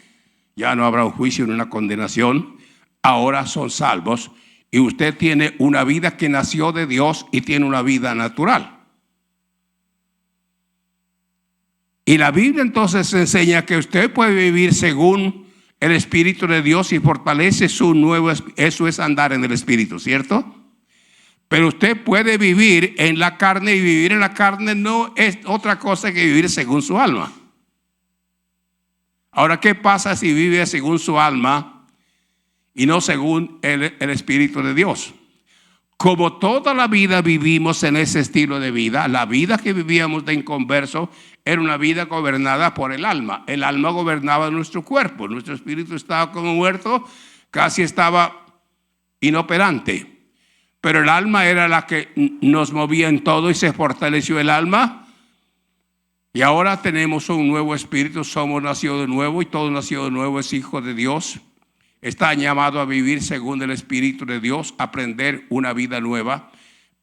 Ya no habrá un juicio ni una condenación, ahora son salvos, Y usted tiene una vida que nació de Dios y tiene una vida natural. Y la Biblia entonces enseña que usted puede vivir según el Espíritu de Dios y fortalece su nuevo, eso es andar en el Espíritu, ¿cierto? Pero usted puede vivir en la carne, y vivir en la carne no es otra cosa que vivir según su alma. Ahora, ¿qué pasa si vive según su alma y no según el Espíritu de Dios? Como toda la vida vivimos en ese estilo de vida, la vida que vivíamos de inconverso era una vida gobernada por el alma. El alma gobernaba nuestro cuerpo, nuestro espíritu estaba como muerto, casi estaba inoperante. Pero el alma era la que nos movía en todo y se fortaleció el alma. Y ahora tenemos un nuevo espíritu, somos nacidos de nuevo y todo nacido de nuevo es hijo de Dios. Está llamado a vivir según el Espíritu de Dios, aprender una vida nueva.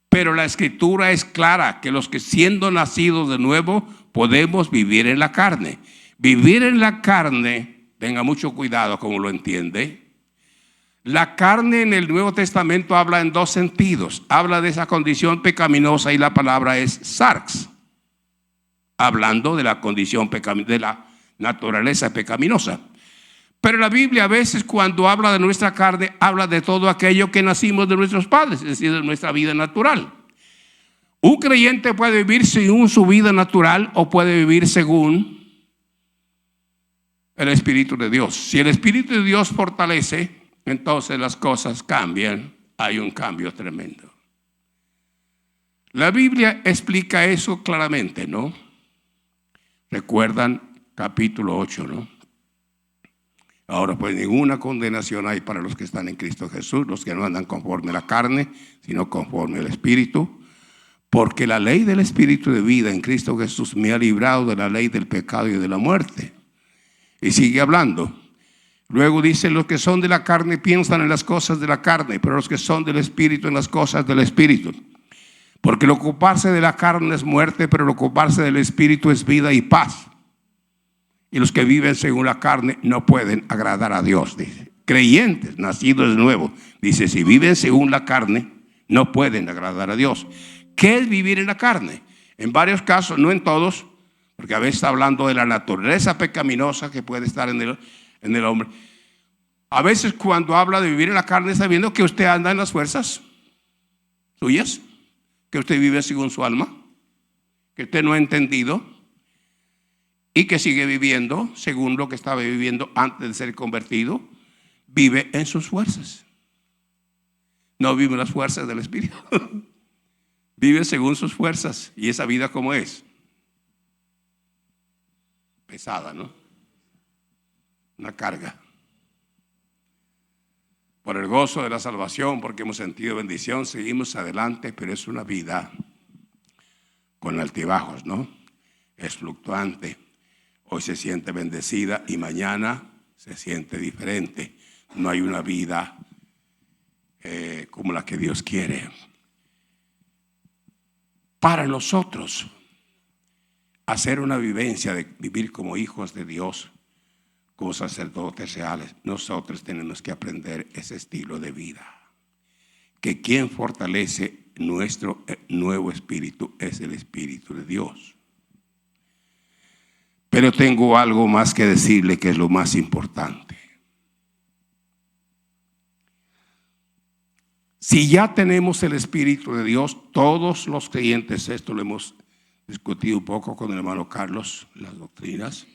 Pero la Escritura es clara que los que siendo nacidos de nuevo podemos vivir en la carne. Vivir en la carne, tenga mucho cuidado como lo entiende. La carne en el Nuevo Testamento habla en dos sentidos. Habla de esa condición pecaminosa y la palabra es sarx, hablando de la condición de la naturaleza pecaminosa. Pero la Biblia a veces cuando habla de nuestra carne, habla de todo aquello que nacimos de nuestros padres, es decir, de nuestra vida natural. Un creyente puede vivir según su vida natural o puede vivir según el Espíritu de Dios. Si el Espíritu de Dios fortalece, entonces las cosas cambian, hay un cambio tremendo. La Biblia explica eso claramente, ¿no? Recuerdan capítulo 8, ¿no? Ahora pues ninguna condenación hay para los que están en Cristo Jesús, los que no andan conforme a la carne, sino conforme al Espíritu. Porque la ley del Espíritu de vida en Cristo Jesús me ha librado de la ley del pecado y de la muerte. Y sigue hablando. Luego dice, los que son de la carne piensan en las cosas de la carne, pero los que son del Espíritu en las cosas del Espíritu. Porque el ocuparse de la carne es muerte, pero el ocuparse del Espíritu es vida y paz. Y los que viven según la carne no pueden agradar a Dios, dice. Creyentes, nacidos de nuevo, dice, si viven según la carne, no pueden agradar a Dios. ¿Qué es vivir en la carne? En varios casos, no en todos, porque a veces está hablando de la naturaleza pecaminosa que puede estar en el hombre. A veces cuando habla de vivir en la carne, está viendo que usted anda en las fuerzas suyas, que usted vive según su alma, que usted no ha entendido y que sigue viviendo según lo que estaba viviendo antes de ser convertido. Vive en sus fuerzas. No vive en las fuerzas del Espíritu. Vive según sus fuerzas. Y esa vida, ¿cómo es? Pesada, ¿no? Una carga. Por el gozo de la salvación, porque hemos sentido bendición, seguimos adelante, pero es una vida con altibajos, ¿no? Es fluctuante. Hoy se siente bendecida y mañana se siente diferente. No hay una vida como la que Dios quiere. Para nosotros, hacer una vivencia de vivir como hijos de Dios, como sacerdotes reales, nosotros tenemos que aprender ese estilo de vida. Que quien fortalece nuestro nuevo espíritu es el Espíritu de Dios. Pero tengo algo más que decirle que es lo más importante. Si ya tenemos el Espíritu de Dios, todos los creyentes, esto lo hemos discutido un poco con el hermano Carlos, las doctrinas.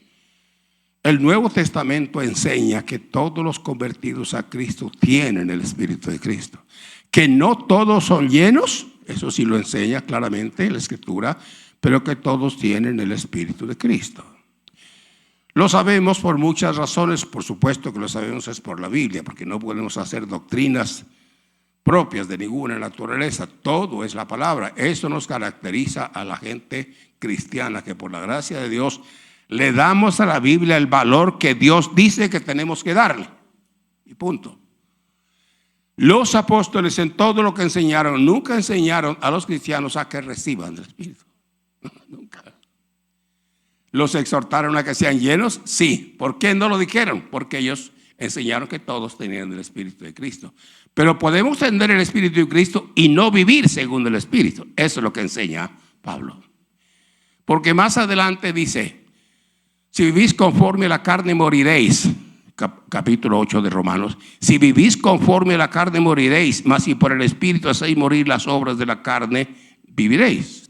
El Nuevo Testamento enseña que todos los convertidos a Cristo tienen el Espíritu de Cristo. Que no todos son llenos, eso sí lo enseña claramente la Escritura, pero que todos tienen el Espíritu de Cristo. Lo sabemos por muchas razones, por supuesto que lo sabemos es por la Biblia, porque no podemos hacer doctrinas propias de ninguna naturaleza, todo es la palabra. Eso nos caracteriza a la gente cristiana, que por la gracia de Dios le damos a la Biblia el valor que Dios dice que tenemos que darle, y punto. Los apóstoles en todo lo que enseñaron, nunca enseñaron a los cristianos a que reciban el Espíritu, nunca. ¿Los exhortaron a que sean llenos? Sí. ¿Por qué no lo dijeron? Porque ellos Enseñaron que todos tenían el Espíritu de Cristo. Pero podemos tener el Espíritu de Cristo y no vivir según el Espíritu. Eso es lo que enseña Pablo. Porque más adelante dice, si vivís conforme a la carne moriréis. Capítulo 8 de Romanos. Si vivís conforme a la carne moriréis, mas si por el Espíritu hacéis morir las obras de la carne, viviréis.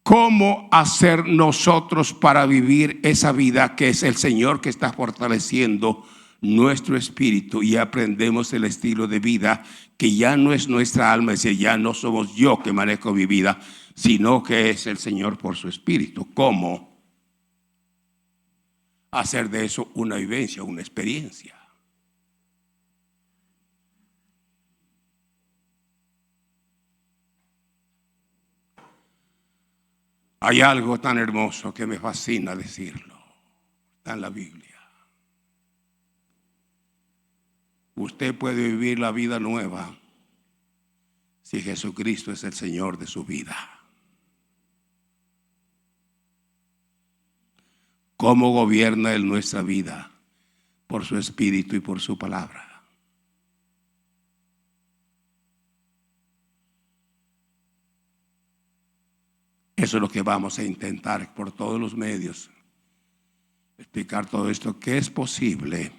¿Cómo hacer nosotros para vivir esa vida que es el Señor que está fortaleciendo nuestro espíritu y aprendemos el estilo de vida que ya no es nuestra alma, es decir, ya no somos yo que manejo mi vida, sino que es el Señor por su espíritu? ¿Cómo hacer de eso una vivencia, una experiencia? Hay algo tan hermoso que me fascina decirlo. Está en la Biblia. Usted puede vivir la vida nueva si Jesucristo es el Señor de su vida. ¿Cómo gobierna Él nuestra vida? Por su Espíritu y por su palabra. Eso es lo que vamos a intentar por todos los medios. Explicar todo esto, que es posible.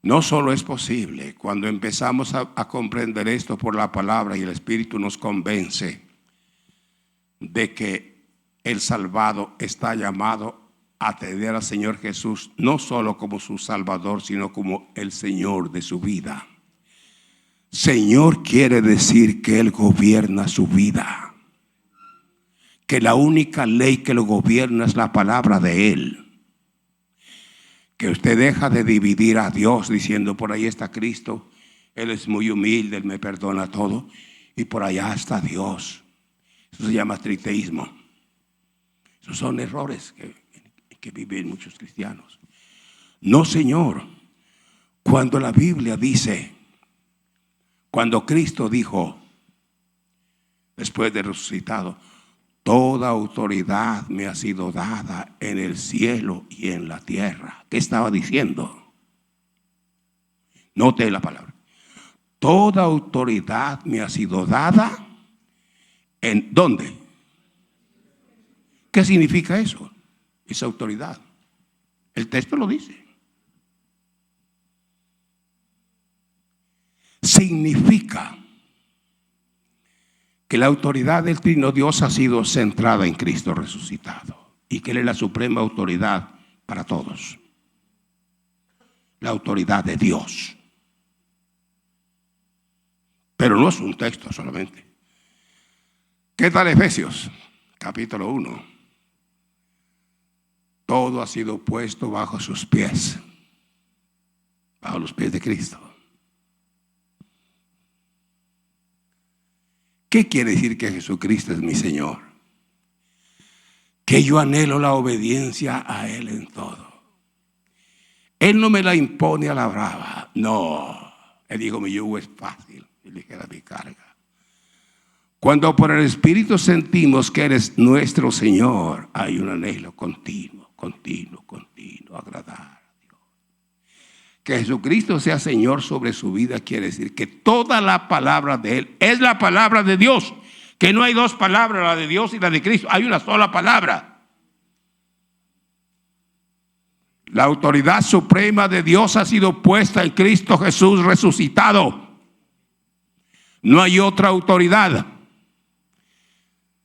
No solo es posible, cuando empezamos a comprender esto por la palabra y el Espíritu nos convence de que el salvado está llamado a atender al Señor Jesús, no solo como su Salvador, sino como el Señor de su vida. Señor quiere decir que Él gobierna su vida. Que la única ley que lo gobierna es la palabra de Él. Que usted deja de dividir a Dios diciendo por ahí está Cristo, Él es muy humilde, Él me perdona todo, y por allá está Dios. Eso se llama triteísmo. Esos son errores que viven muchos cristianos. No, Señor. Cuando la Biblia dice, cuando Cristo dijo, después de resucitado, toda autoridad me ha sido dada en el cielo y en la tierra. ¿Qué estaba diciendo? Note la palabra. Toda autoridad me ha sido dada. ¿En dónde? ¿Qué significa eso? Esa autoridad. El texto lo dice. Significa que la autoridad del Trino Dios ha sido centrada en Cristo resucitado y que Él es la suprema autoridad para todos. La autoridad de Dios. Pero no es un texto solamente. ¿Qué tal Efesios? Capítulo 1. Todo ha sido puesto bajo sus pies, bajo los pies de Cristo. ¿Qué quiere decir que Jesucristo es mi Señor? Que yo anhelo la obediencia a Él en todo. Él no me la impone a la brava. No. Él dijo, mi yugo es fácil y ligera mi carga. Cuando por el Espíritu sentimos que eres nuestro Señor, hay un anhelo continuo, agradar. Que Jesucristo sea Señor sobre su vida quiere decir que toda la palabra de Él es la palabra de Dios. Que no hay dos palabras, la de Dios y la de Cristo. Hay una sola palabra. La autoridad suprema de Dios ha sido puesta en Cristo Jesús resucitado. No hay otra autoridad.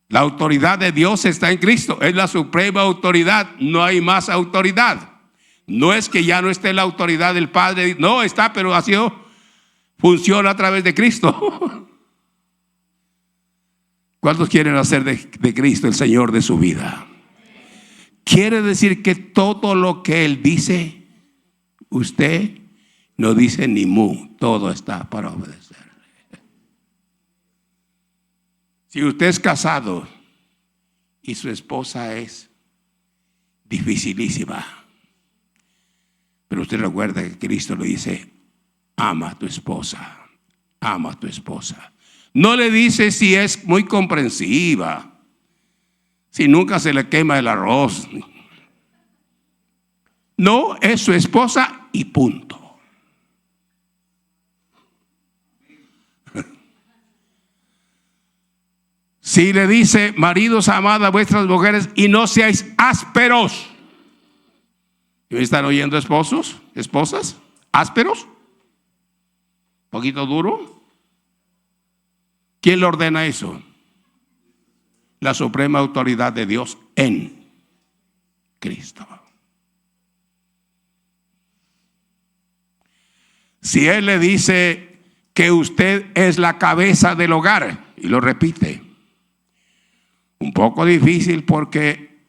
La autoridad de Dios está en Cristo. Es la suprema autoridad. No hay más autoridad. No es que ya no esté la autoridad del Padre. No, está, pero ha sido, funciona a través de Cristo. ¿Cuántos quieren hacer de Cristo el Señor de su vida? Quiere decir que todo lo que Él dice, usted no dice ni mu. Todo está para obedecerle. Si usted es casado y su esposa es dificilísima, pero usted recuerda que Cristo le dice, ama a tu esposa, ama a tu esposa. No le dice si es muy comprensiva, si nunca se le quema el arroz. No, es su esposa y punto. Si le dice, maridos, amad a vuestras mujeres y no seáis ásperos. ¿Me están oyendo, esposos, esposas? ¿Ásperos? ¿Un poquito duro? ¿Quién le ordena eso? La suprema autoridad de Dios en Cristo. Si Él le dice que usted es la cabeza del hogar, y lo repite, un poco difícil porque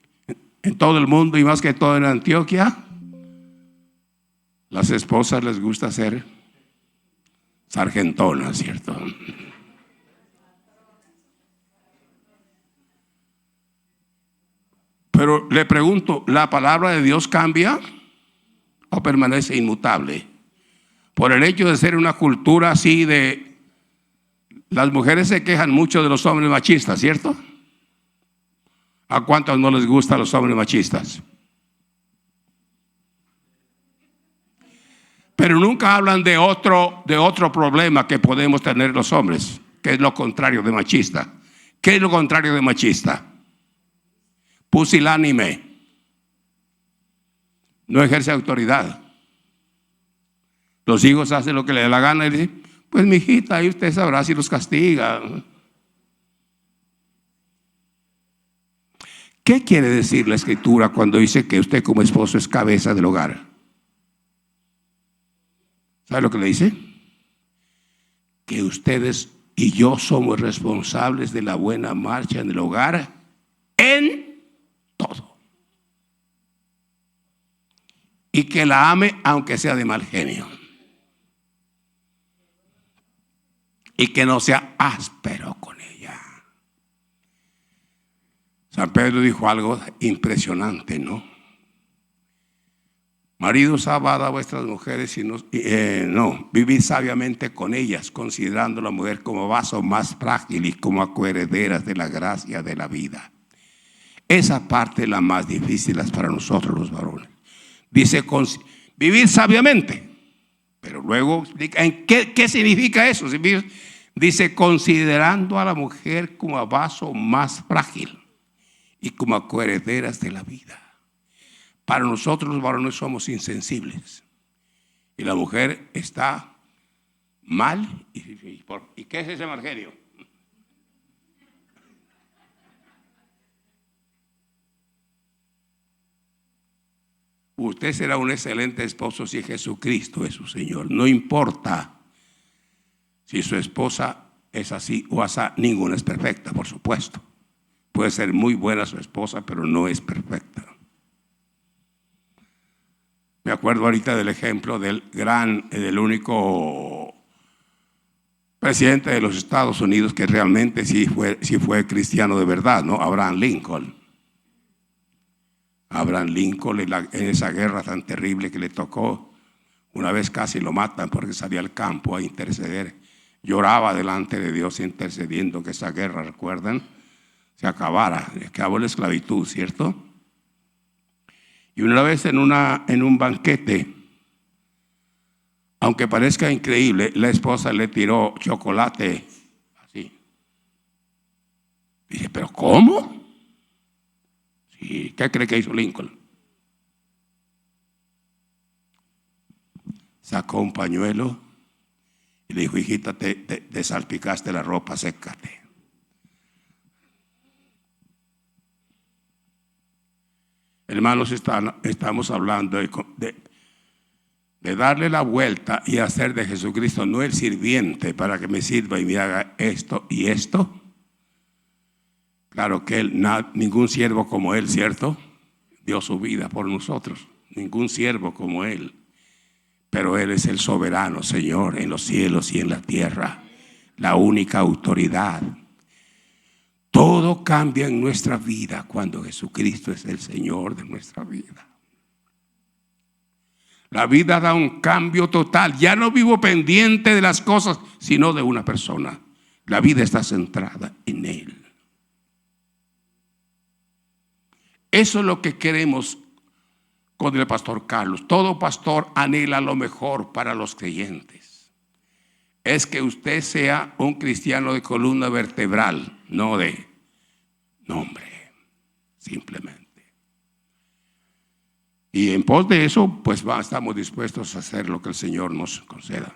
en todo el mundo y más que todo en Antioquia, las esposas les gusta ser sargentonas, ¿cierto? Pero le pregunto, ¿la palabra de Dios cambia o permanece inmutable? Por el hecho de ser una cultura así de... Las mujeres se quejan mucho de los hombres machistas, ¿cierto? ¿A cuántos no les gustan los hombres machistas? Pero nunca hablan de otro problema que podemos tener los hombres, que es lo contrario de machista. ¿Qué es lo contrario de machista? Pusilánime. No ejerce autoridad. Los hijos hacen lo que le da la gana y dicen, pues mijita, ahí usted sabrá si los castiga. ¿Qué quiere decir la Escritura cuando dice que usted como esposo es cabeza del hogar? ¿Sabe lo que le dice? Que ustedes y yo somos responsables de la buena marcha en el hogar en todo. Y que la ame aunque sea de mal genio. Y que no sea áspero con ella. San Pedro dijo algo impresionante, ¿no? Maridos, amad a vuestras mujeres y vivid sabiamente con ellas, considerando a la mujer como vaso más frágil y como coherederas de la gracia de la vida. Esa parte es la más difícil para nosotros los varones. Dice, vivir sabiamente. Pero luego explica, ¿qué significa eso? Dice, considerando a la mujer como a vaso más frágil y como a coherederas de la vida. Para nosotros los varones somos insensibles. Y la mujer está mal. ¿Y qué es ese margerio? Usted será un excelente esposo si Jesucristo es su Señor. No importa si su esposa es así o asá. Ninguna es perfecta, por supuesto. Puede ser muy buena su esposa, pero no es perfecta. Me acuerdo ahorita del ejemplo del único presidente de los Estados Unidos que realmente sí fue cristiano de verdad, ¿no? Abraham Lincoln. Abraham Lincoln en esa guerra tan terrible que le tocó, una vez casi lo matan porque salía al campo a interceder. Lloraba delante de Dios intercediendo que esa guerra, ¿recuerdan? Se acabara, acabó la esclavitud, ¿cierto? Y una vez en un banquete, aunque parezca increíble, la esposa le tiró chocolate así. Dice, ¿pero cómo? Sí, ¿qué cree que hizo Lincoln? Sacó un pañuelo y le dijo, hijita, te salpicaste la ropa, sécate. Hermanos, estamos hablando de darle la vuelta y hacer de Jesucristo no el sirviente para que me sirva y me haga esto y esto. Claro que ningún siervo como Él, ¿cierto? Dio su vida por nosotros. Ningún siervo como Él. Pero Él es el soberano, Señor, en los cielos y en la tierra. La única autoridad. Todo cambia en nuestra vida cuando Jesucristo es el Señor de nuestra vida. La vida da un cambio total. Ya no vivo pendiente de las cosas, sino de una persona. La vida está centrada en Él. Eso es lo que queremos con el pastor Carlos. Todo pastor anhela lo mejor para los creyentes. Es que usted sea un cristiano de columna vertebral, no de nombre, simplemente. Y en pos de eso, pues estamos dispuestos a hacer lo que el Señor nos conceda.